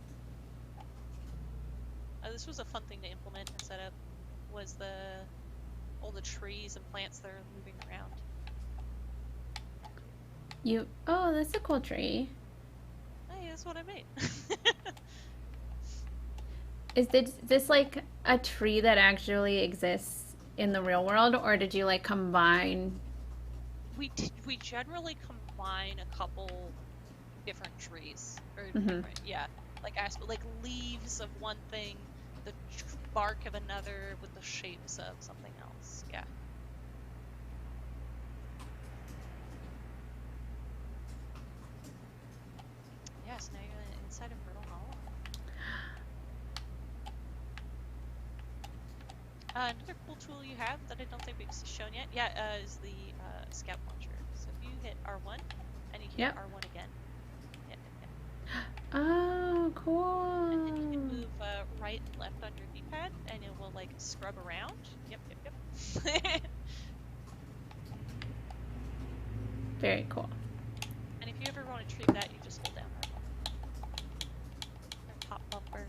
This was a fun thing to implement and set up, was all the trees and plants that are moving around. Oh, that's a cool tree. Hey, that's what I made. Is this like a tree that actually exists in the real world, or did you like combine? We generally combine a couple different trees, or different, yeah, like leaves of one thing, the bark of another, with the shapes of something else. Yeah. Yes, now you're inside of Brittle Hollow. Another cool tool you have that I don't think we've shown yet, is the scout launcher. So if you hit R1 and you hit R1 again. Oh, cool. And then you can move right and left on your D-pad, and it will like scrub around. Yep. Very cool. And if you ever want to retrieve that, you just hold down or top bumper.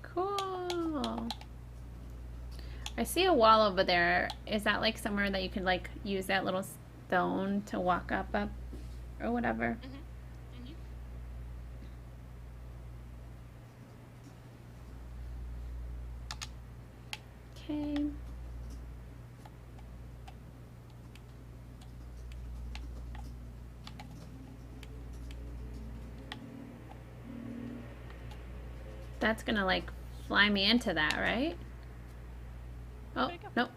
Cool. I see a wall over there. Is that like somewhere that you can like use that little stone to walk up or whatever? Okay. That's gonna like fly me into that, right? Oh, There you go. nope.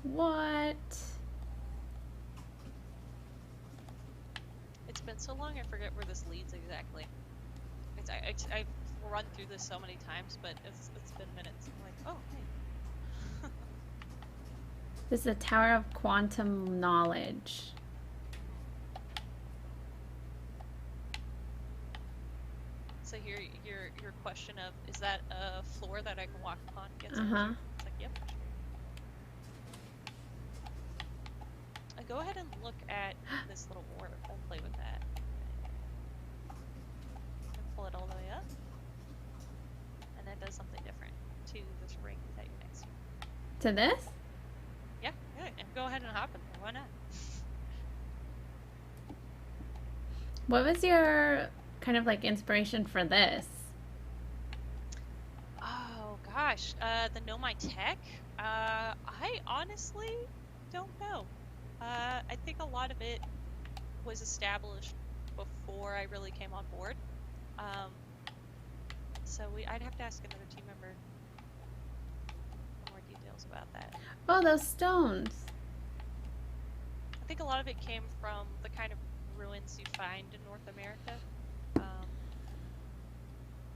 What? It's been so long I forget where this leads exactly. I've run through this so many times, but it's been minutes. I'm like, oh, hey. This is a Tower of Quantum Knowledge. So here, your question of, is that a floor that I can walk upon? Gets Uh-huh. answered. It's like, yep. Go ahead and look at this little orb and play with that. And pull it all the way up. And that does something different to this ring that you're next to. To this? Yeah, and go ahead and hop in there. Why not? What was your kind of like inspiration for this? Oh gosh, the Know My Tech? I honestly don't know. I think a lot of it was established before I really came on board. So I'd have to ask another team member for more details about that. Oh, those stones. I think a lot of it came from the kind of ruins you find in North America.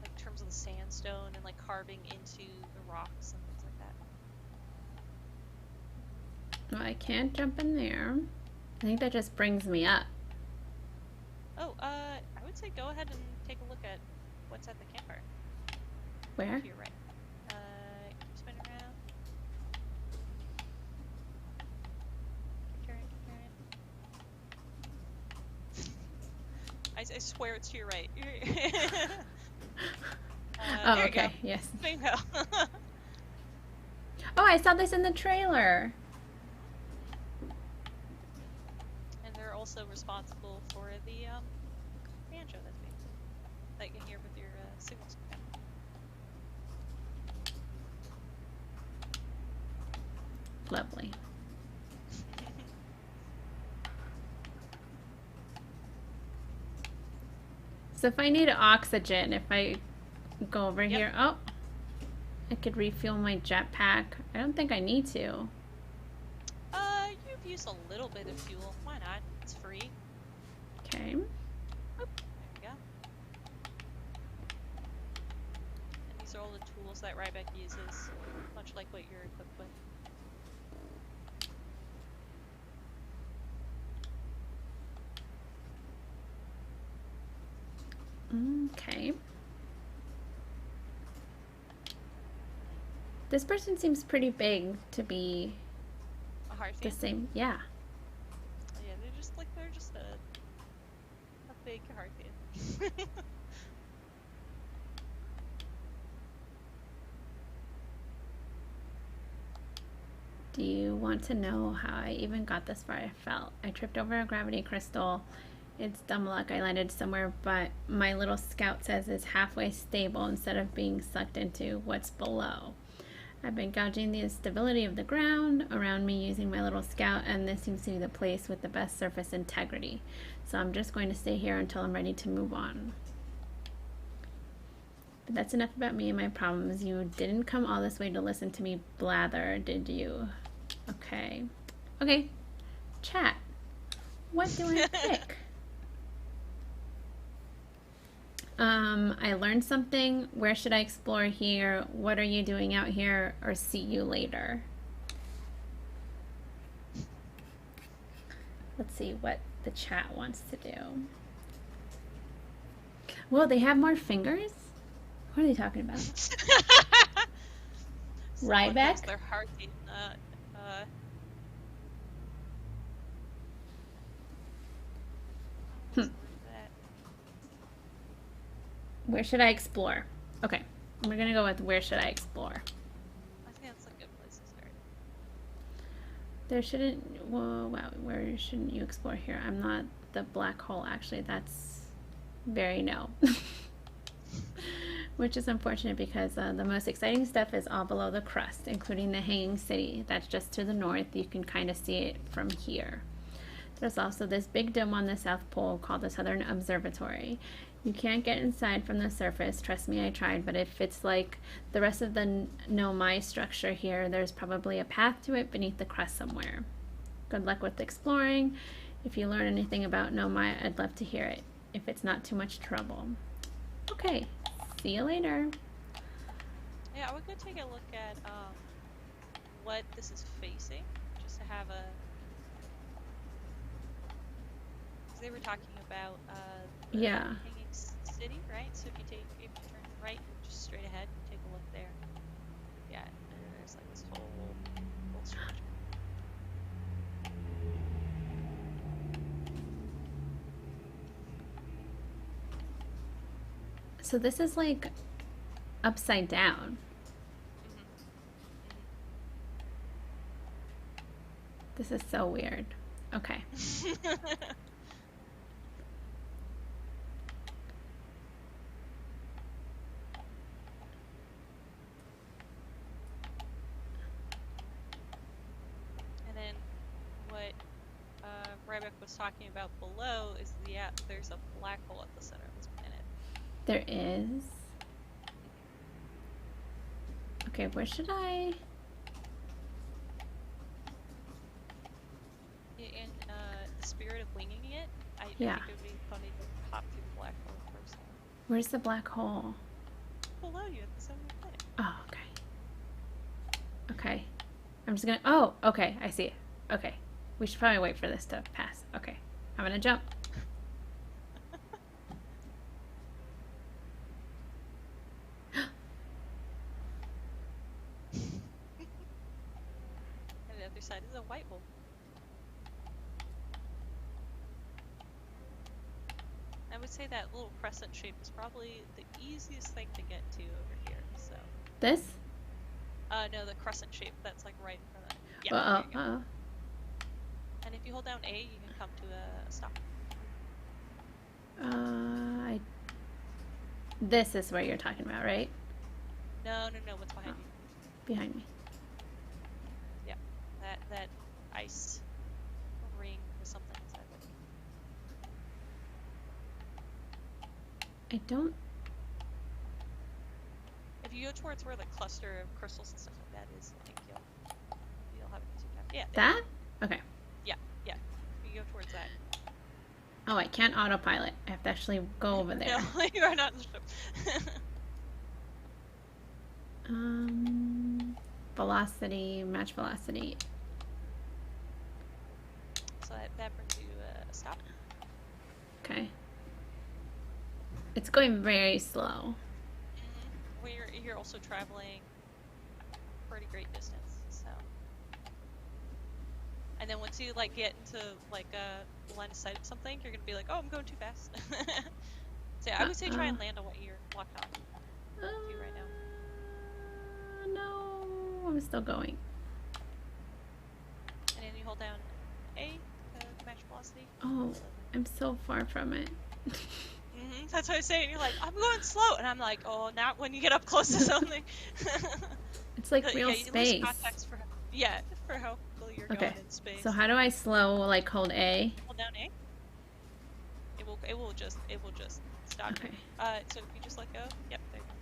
Like in terms of the sandstone and like carving into the rocks and things like that. Well, I can't jump in there. I think that just brings me up. Oh, I would say go ahead and take a look at what's at the campfire. Where? To your right. Keep spinning around. Keep turning. I swear it's to your right. Oh, there okay. you go. Yes. Bingo. Oh, I saw this in the trailer. And they're also responsible for the banjo that's being played, that you can hear with your signals. Lovely. So if I need oxygen, if I go over here, oh, I could refuel my jetpack. I don't think I need to. You've used a little bit of fuel. Why not? It's free. Okay. Oop, there we go. And these are all the tools that Ryback uses, much like what you're equipped with. Okay. This person seems pretty big to be A hard the fan? same. Yeah. Yeah, they're just a big hard fan. Do you want to know how I even got this far? I fell. I tripped over a gravity crystal. It's dumb luck. I landed somewhere, but my little scout says it's halfway stable instead of being sucked into what's below. I've been gauging the stability of the ground around me using my little scout, and this seems to be the place with the best surface integrity. So I'm just going to stay here until I'm ready to move on. But that's enough about me and my problems. You didn't come all this way to listen to me blather, did you? Okay. Okay. Chat. What do I pick? I learned something. Where should I explore here? What are you doing out here? Or see you later. Let's see what the chat wants to do. Whoa, they have more fingers? What are they talking about? Ryback? Their heart beating, Where should I explore? Okay, we're gonna go with where should I explore? I think that's a good place to start. There shouldn't, whoa, wow, where shouldn't you explore here? I'm not the black hole, actually. That's very no. Which is unfortunate because the most exciting stuff is all below the crust, including the hanging city. That's just to the north. You can kind of see it from here. There's also this big dome on the South Pole called the Southern Observatory. You can't get inside from the surface. Trust me, I tried. But if it's like the rest of the Nomai structure here, there's probably a path to it beneath the crust somewhere. Good luck with exploring. If you learn anything about Nomai, I'd love to hear it, if it's not too much trouble. Okay, see you later. Yeah, I would go take a look at what this is facing, just to have a. Because they were talking about the Yeah. hanging city, right? So if you turn right, just straight ahead, and take a look there. Yeah, and there's like this whole structure. So this is like upside down. This is so weird. Okay. And then what Rebecca was talking about below is there's a black hole at the center of this planet. There is. Okay, where should I? In the spirit of winging it, I think it would be funny to pop through the black hole first. Where's the black hole? Below you at the center of the planet. Oh, okay. Okay. I'm just gonna. Oh, okay. I see it. Okay. We should probably wait for this to pass. Okay. I'm gonna jump. And the other side is a white hole. I would say that little crescent shape is probably the easiest thing to get to over here. So. This? No, the crescent shape that's like right in front of it. Yeah. Uh-oh. And if you hold down A, you can come to a stop. This is where you're talking about, right? No. What's behind you? Behind me. Yeah. That ice ring with something inside of it. I don't. If you go towards where the cluster of crystals and stuff like that is, I think you'll have it too. Yeah. That? Okay. Yeah. You go towards that. Oh, I can't autopilot. I have to actually go over there. No, you are not in the ship. Velocity, match velocity. So that brings you a stop. Okay. It's going very slow. Well, you're also traveling a pretty great distance, so. And then once you like get into like a line of sight of something, you're gonna be like, oh, I'm going too fast. So yeah, I would say try and land on what you're locked on to right now. No, I'm still going. And then you hold down A to match velocity. Oh, I'm so far from it. That's what I was saying. You're like, I'm going slow, and I'm like, oh, not when you get up close to something. It's like real space. You lose context for how quickly you're going in space. So how do I slow? Like hold A? Hold down A. It will just stop. Okay. So if you just let go, yep, there you go.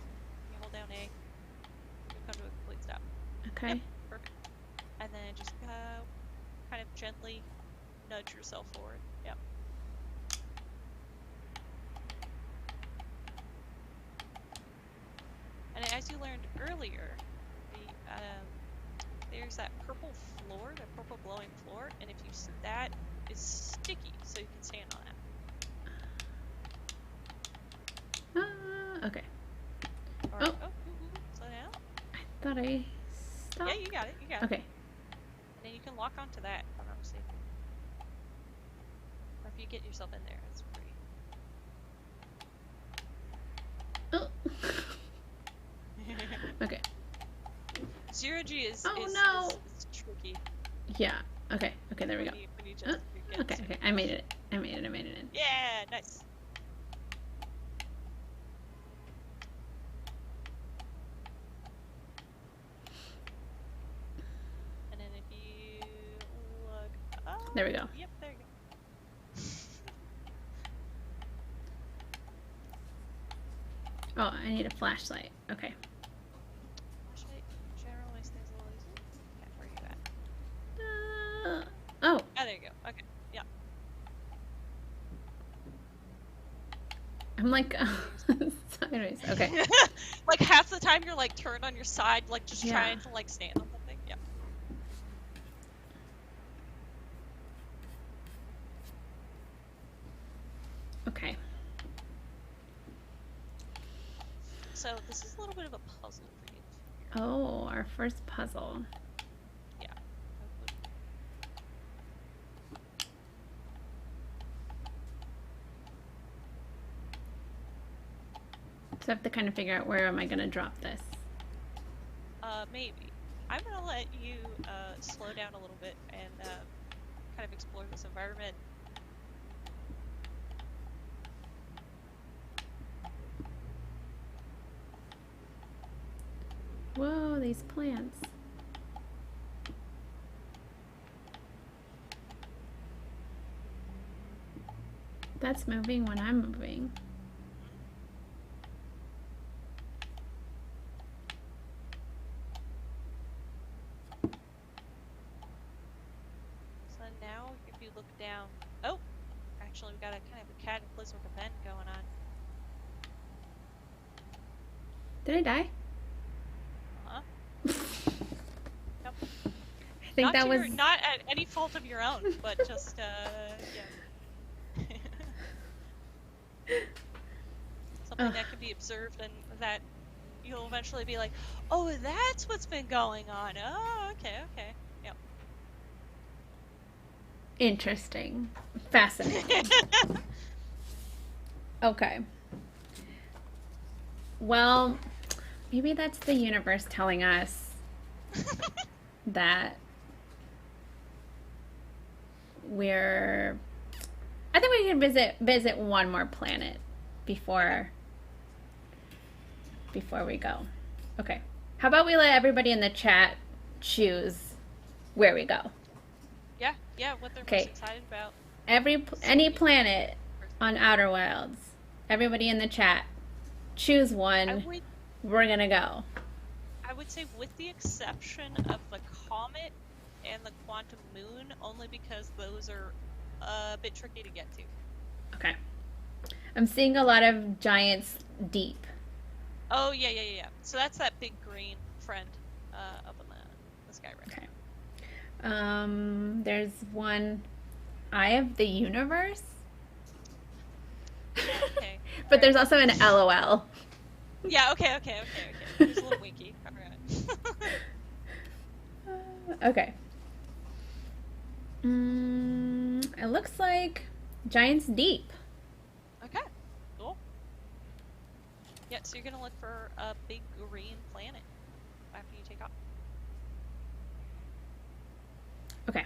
You hold down A, you'll come to a complete stop. Okay. Yep, perfect. And then just kind of gently nudge yourself forward. Yep. And as you learned earlier, there's that purple floor, that purple glowing floor, and if you that is sticky, so you can stand on it. Okay. Or, oh. Slow down. I thought I stopped. Yeah, you got it. Okay. And then you can lock onto that, if I'm not mistaken. Or if you get yourself in there, it's pretty. Okay. Zero G is tricky. Yeah. Okay. Okay. There we go. When you just, okay. I made it. I made it in. Yeah. Nice. And then if you look up. There we go. Yep. There you go. I need a flashlight. Okay. Flashlight generally stays a little easy. Okay, where are you at? Oh. Oh, there you go. Okay, yeah. I'm like sideways. Okay. Like half the time you're like turned on your side, like just Yeah. trying to like stand on something. Yeah. Okay. So this is a little bit of a puzzle for you. Oh, our first puzzle. Yeah. So I have to kind of figure out where am I going to drop this. Maybe. I'm gonna let you slow down a little bit and kind of explore this environment. Whoa, these plants. That's moving when I'm moving. So now, if you look down, oh, actually, we got a kind of a cataclysmic event going on. Did I die? Huh? Nope. I think that was not at any fault of your own, but just yeah. Something that can be observed and that you'll eventually be like, oh, that's what's been going on. Oh, okay, okay. Yep. interesting. Fascinating. Okay. Well, maybe that's the universe telling us that I think we can visit one more planet before we go. Okay. How about we let everybody in the chat choose where we go? Yeah, what they're Okay. most excited about. Any planet on Outer Wilds. Everybody in the chat, choose one. We're gonna go. I would say with the exception of the comet and the quantum moon, only because those are a bit tricky to get to. Okay. I'm seeing a lot of giants deep. Oh, yeah. So that's that big green friend up in the sky right Okay. There's one, Eye of the Universe. Okay. But there's also an LOL. Yeah, okay. There's a little winky. Alright. Okay. It looks like giants deep. Okay, cool. Yeah, so you're gonna look for a big green planet after you take off. Okay.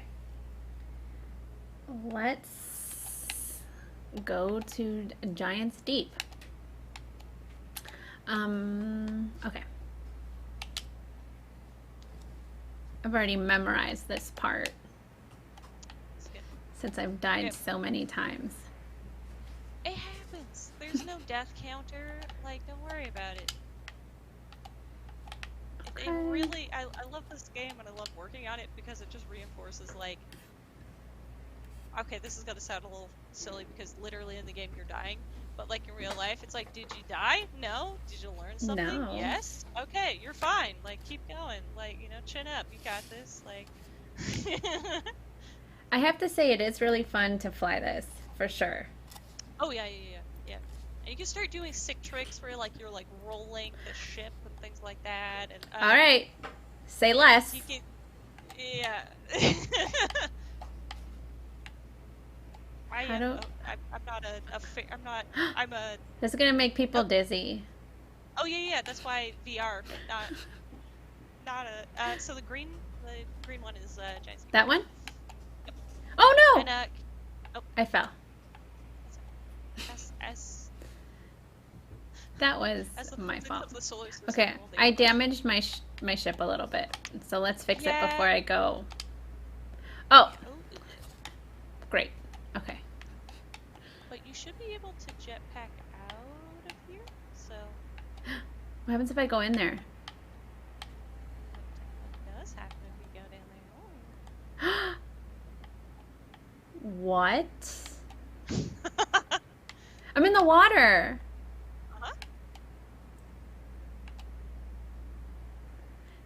Let's go to Giants Deep. Okay. I've already memorized this part since I've died so many times. It happens. There's no death counter. Like, don't worry about it. Okay. It really, I love this game and I love working on it because it just reinforces, like, okay, this is gonna sound a little silly because literally in the game you're dying, but like in real life, it's like, did you die? No. Did you learn something? No. Yes. Okay, you're fine. Like, keep going. Like, you know, chin up. You got this. Like. I have to say, it is really fun to fly this, for sure. Oh yeah. And you can start doing sick tricks where you're like rolling the ship and things like that. And all right, say less. You can, yeah. I'm a. This is gonna make people dizzy. Oh yeah. That's why VR, not a. So the green one is Giants. That one? Yep. Oh no! And, I fell. As that was my fault. Okay, I damaged my ship a little bit, so let's fix it before I go. Oh, great. Okay. But you should be able to jetpack out of here. So. What happens if I go in there? What does happen if you go down What? there? I'm in the water. Uh-huh.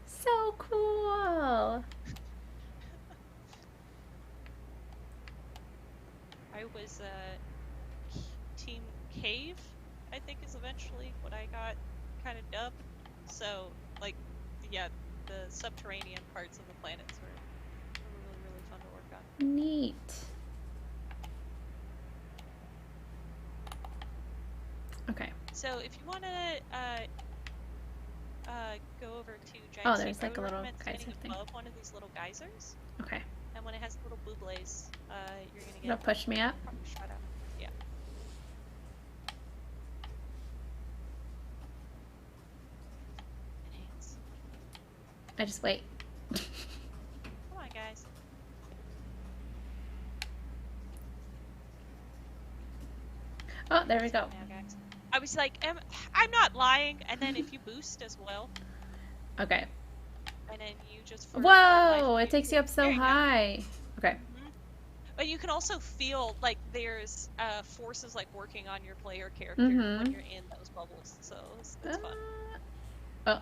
So cool. I was Team Cave, I think is eventually what I got kind of dubbed. So, like, yeah, the subterranean parts of the planets were really, really fun to work on. Neat. Okay. So, if you want to go over to Giant Oh, Sea, there's I like a would little recommend geyser standing thing. above one of these little geysers. Okay. And when it has little bubles, you're gonna It'll get push me up. probably shot out. Yeah. Enhance. I just wait. Come on, guys. Oh, there we go. Now, guys. I was like, I'm not lying. And then if you boost as well, Okay. and then you just Whoa! It takes you up so high. Okay. Mm-hmm. But you can also feel like there's forces like working on your player character when you're in those bubbles. So it's fun. Oh.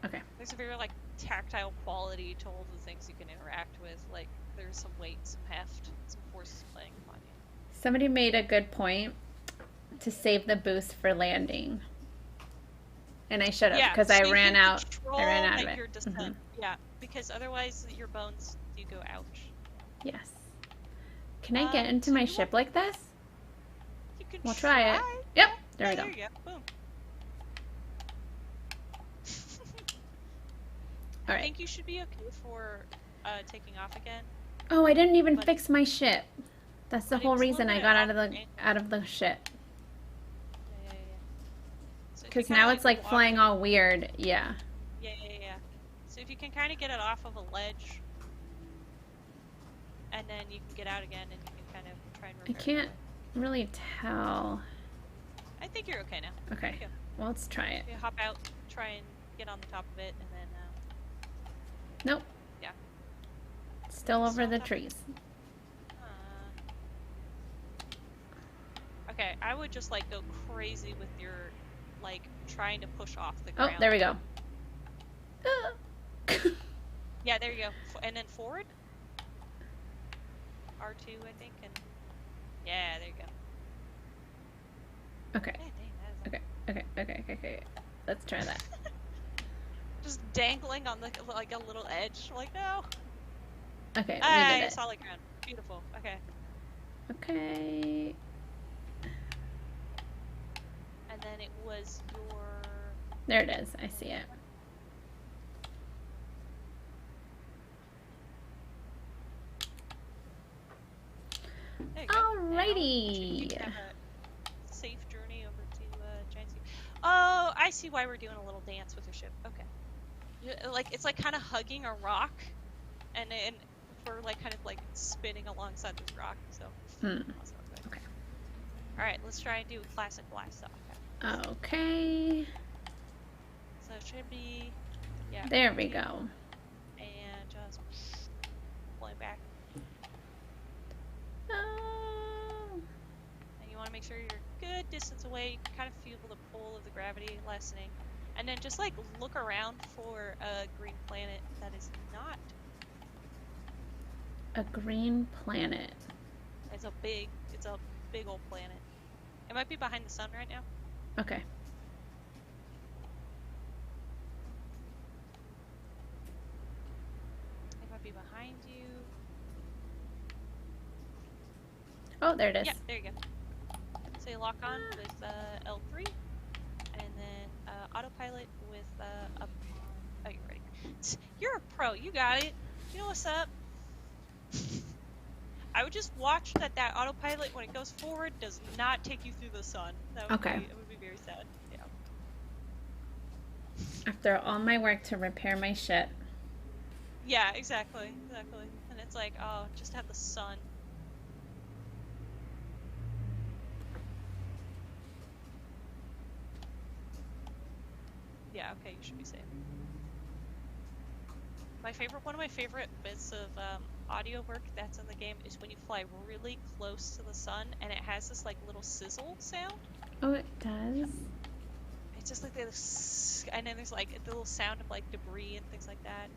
Okay. There's a very like tactile quality to all the things you can interact with. Like there's some weight, some heft, some forces playing upon you. Somebody made a good point to save the boost for landing. And I should have, because so I ran out. I ran out like of it. Your descent. Yeah, because otherwise your bones do go ouch. Yes. Can I get into my ship like this? You can We'll try it. Yep. There we go. There you go. Boom. All I right. think you should be okay for taking off again. Oh, I didn't even fix my ship. That's the But it whole was a reason little I bit got off, out of the ship. Yeah. So if you Because kinda, now it's like walk flying it- all weird. Yeah. Yeah. So if you can kind of get it off of a ledge, and then you can get out again, and you can kind of try and I repair can't it. really tell. I think you're okay now. Okay. Yeah. Well, let's try it. You hop out, try and get on the top of it, and then Nope. yeah. Still over Still the top. trees. Okay, I would just like go crazy with your like trying to push off the Oh, ground. there we go. Yeah, there you go. And then forward. R2, I think, and yeah, there you go. Okay. Yeah, dang, Okay. Let's try that. Just dangling on the like a little edge. Like no. Okay, we Ah, did it. solid ground. Beautiful. Okay. Okay. And then it was your. There it is. I see it. There you go. Alrighty. Now, you can have a safe journey over to Giant Sea. Oh, I see why we're doing a little dance with your ship. Okay. Like it's like kind of hugging a rock, and we're like kind of like spinning alongside this rock. So. Okay. All right, let's try and do a classic blast off. Okay. So it should be. Yeah. There we go. And just pull it back. Oh. And you want to make sure you're a good distance away. You can kind of feel the pull of the gravity lessening. And then just like look around for a green planet that is not. A green planet. It's a big old planet. It might be behind the sun right now. Okay. It might be behind you. Oh, there it is. Yeah, there you go. So you lock on with L3, and then autopilot with up on. Oh, you're ready. You're a pro. You got it. You know what's up. I would just watch that autopilot when it goes forward does not take you through the sun. That would Okay. It would be very sad. Yeah. After all my work to repair my ship. Yeah, exactly. And it's like, oh, just have the sun. Yeah, okay, you should be safe. One of my favorite bits of audio work that's in the game is when you fly really close to the sun and it has this like little sizzle sound. Oh, it does? It's just like this, and then there's like the little sound of like debris and things like that.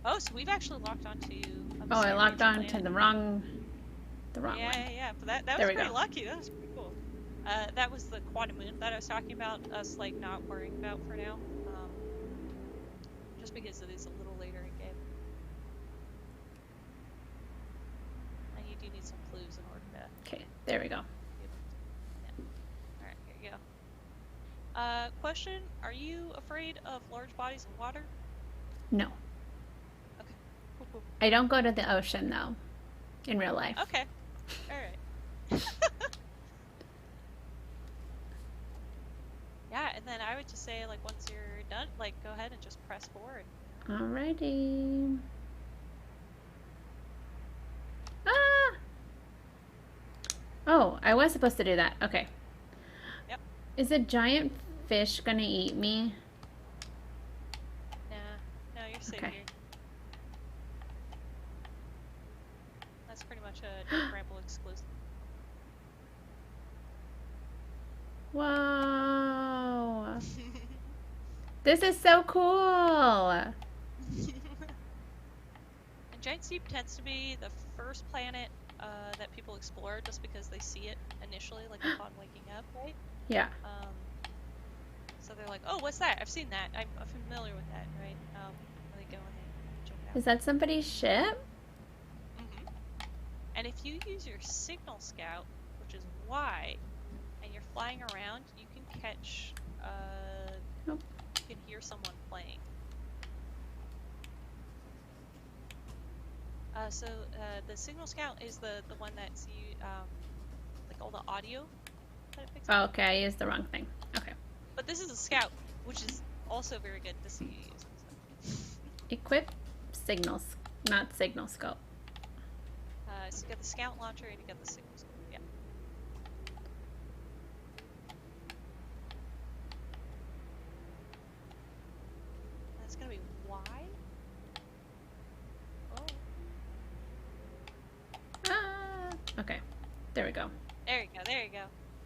Oh, so we've actually locked onto a Oh, I mysterious locked on planet. to the wrong Yeah, one. yeah. But that There was we pretty go. lucky. That was pretty cool. That was the quantum moon that I was talking about. Us like not worrying about for now, just because it is a little later in game, and you do need some clues in order to. Okay, there we go. Yeah. All right, here you go. Question: are you afraid of large bodies of water? No. Okay. Cool. I don't go to the ocean, though, in real life. Okay. All right. Yeah, and then I would just say, like, once you're done, like, go ahead and just press forward. Alrighty. Ah! Oh, I was supposed to do that. Okay. Yep. Is a giant fish gonna eat me? Nah. No, you're safe Okay. here. That's pretty much a Don't Ramble exclusive. Whoa. This is so cool. And Giant Steep tends to be the first planet that people explore just because they see it initially, like upon waking up, right? Yeah. So they're like, oh, what's that? I've seen that. I'm familiar with that, right? They go and they check it out. Is that somebody's ship? Mm-hmm. And if you use your signal scout, which is Y, and you're flying around, you can catch, Nope. you can hear someone playing. So the signal scout is the one that's you, like all the audio that it picks up. Oh, okay, I used the wrong thing. Okay. But this is a scout, which is also very good to see you use. Equip signals, not signal scope. So you got the scout launcher and you got the signal scope. Yeah. That's gonna be Y. Oh. Ah, okay, there we go. There you go. There you go.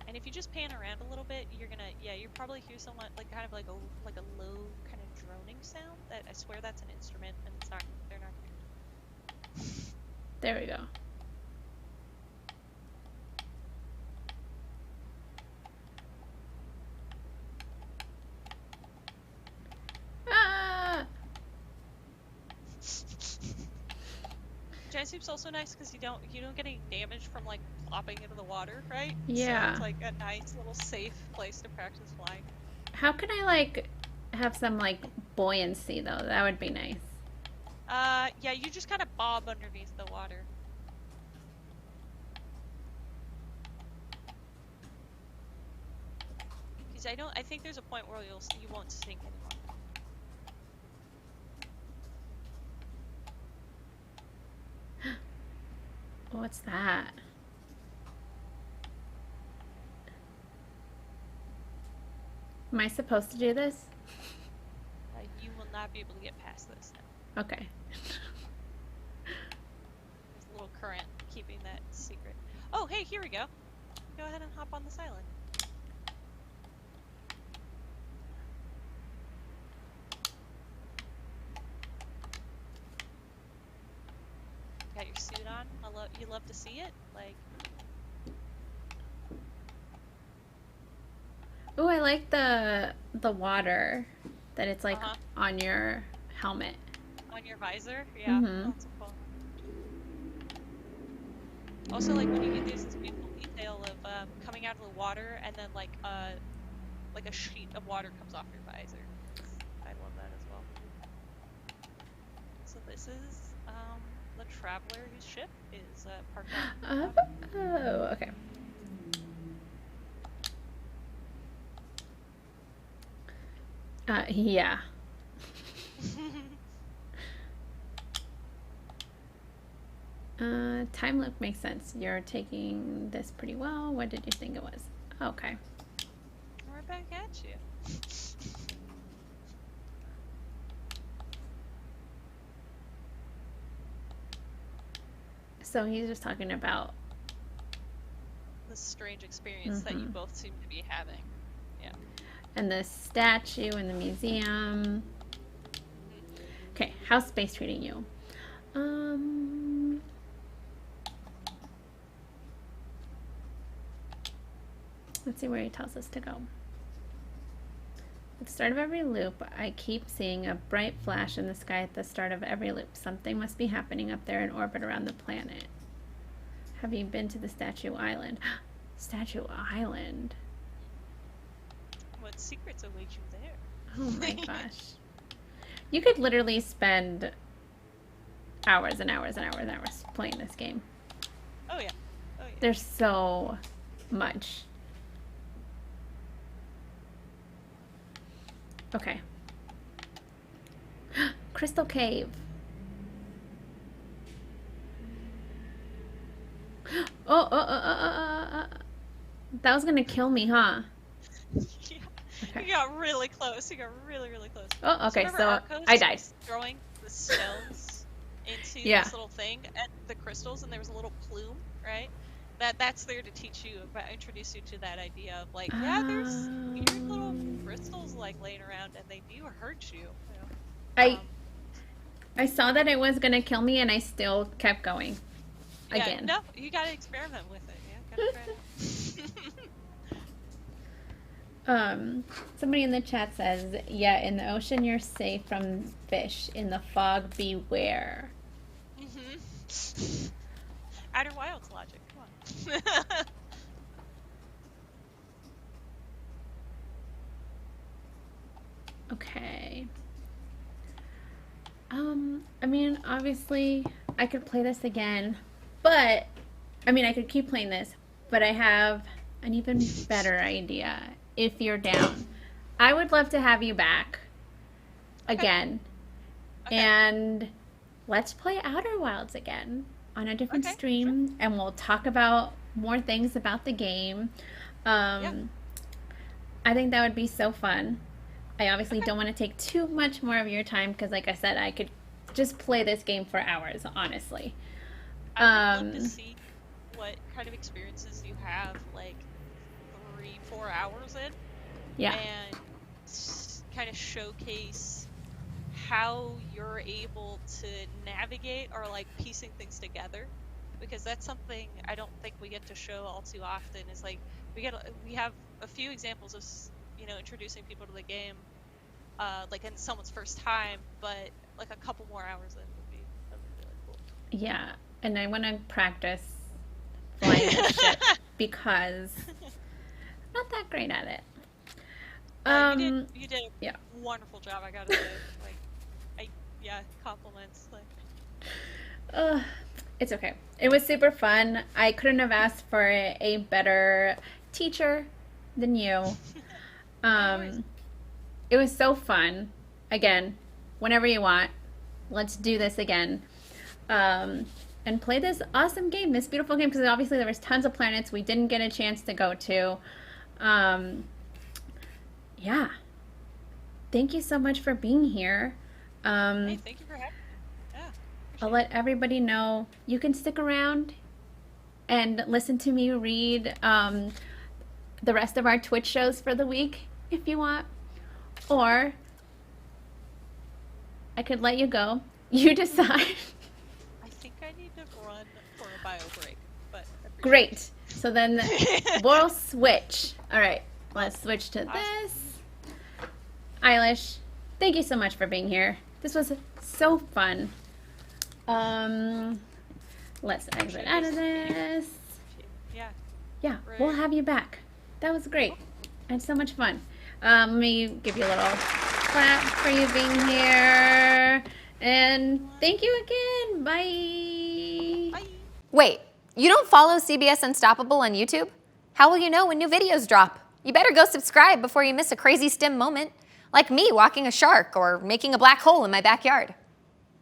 And if you just pan around a little bit, you're gonna, yeah, you probably hear someone like kind of like a low kind of droning sound. That I swear that's an instrument, and it's not. They're not. There we go. Ah! Giant Soup's also nice because you don't get any damage from like plopping into the water, right? Yeah. So it's like a nice little safe place to practice flying. How can I like have some like buoyancy though? That would be nice. Yeah, you just kind of bob underneath the water. Because I think there's a point where you won't sink anymore. What's that? Am I supposed to do this? You will not be able to get past this now. Okay. There's a little current keeping that secret. Oh, hey, here we go. Go ahead and hop on this island. Got your suit on. You love to see it. Like, Oh, I like the water that it's like Uh-huh. on your helmet. on your visor. Yeah, Mhm. that's cool. Also, like when you get this beautiful detail of coming out of the water and then like a sheet of water comes off your visor. I love that as well. So this is the traveler whose ship is parked on. Oh, okay. Yeah. Time loop makes sense. You're taking this pretty well. What did you think it was? Okay. Right back at you. So he's just talking about this strange experience that you both seem to be having. Yeah. and the statue in the museum. Okay, how's space treating you? Let's see where he tells us to go. At the start of every loop, I keep seeing a bright flash in the sky at the start of every loop. Something must be happening up there in orbit around the planet. Have you been to the Statue Island? Statue Island. What secrets await you there? Oh my gosh. You could literally spend hours and hours and hours and hours playing this game. Oh yeah. Oh yeah. There's so much. Okay. Crystal Cave. That was gonna kill me, huh? Yeah. Okay. You got really close. You got really, really close. Oh, okay, remember so Arcos I died. was throwing the stones into Yeah. this little thing and the crystals, and there was a little plume, right? That's there to teach you about, introduce you to that idea of like, yeah, there's weird little crystals like laying around, and they do hurt you. I saw that it was gonna kill me, and I still kept going. Yeah, Again. no, you gotta experiment with it. Yeah, gotta try it. Somebody in the chat says, yeah, in the ocean you're safe from fish. In the fog, beware. Outer Wilds logic. Come on. Okay. I mean, obviously, I could play this again, but, I mean, I could keep playing this, but I have an even better idea, if you're down. I would love to have you back again, and let's play Outer Wilds again on a different stream, and we'll talk about more things about the game. I think that would be so fun. I obviously don't want to take too much more of your time because, like I said, I could just play this game for hours, honestly. I would love to see what kind of experiences you have, like 3-4 hours in. Yeah. And kind of showcase how you're able to navigate or like piecing things together, because that's something I don't think we get to show all too often. Is like we have a few examples of introducing people to the game, like in someone's first time, but like a couple more hours in would be really cool. Yeah, and I want to practice flying this ship because I'm not that great at it. You did a wonderful job, I gotta say. Compliments. It's okay. It was super fun. I couldn't have asked for a better teacher than you. It was so fun. Again, whenever you want, let's do this again. And play this awesome game, this beautiful game, because obviously there was tons of planets we didn't get a chance to go to. Yeah. Thank you so much for being here. Hey, thank you for having me. Yeah. I'll let everybody know you can stick around and listen to me read the rest of our Twitch shows for the week if you want. Or I could let you go. You decide. I think I need to run for a bio break, but great. So then we'll switch. All right, let's switch to this. Eilish, thank you so much for being here. This was so fun. Let's exit out of this. Yeah, we'll have you back. That was great. I had so much fun. Let me give you a little clap for you being here. And thank you again. Bye. Bye. Wait, you don't follow CBS Unstoppable on YouTube? How will you know when new videos drop? You better go subscribe before you miss a crazy STEM moment, like me walking a shark or making a black hole in my backyard.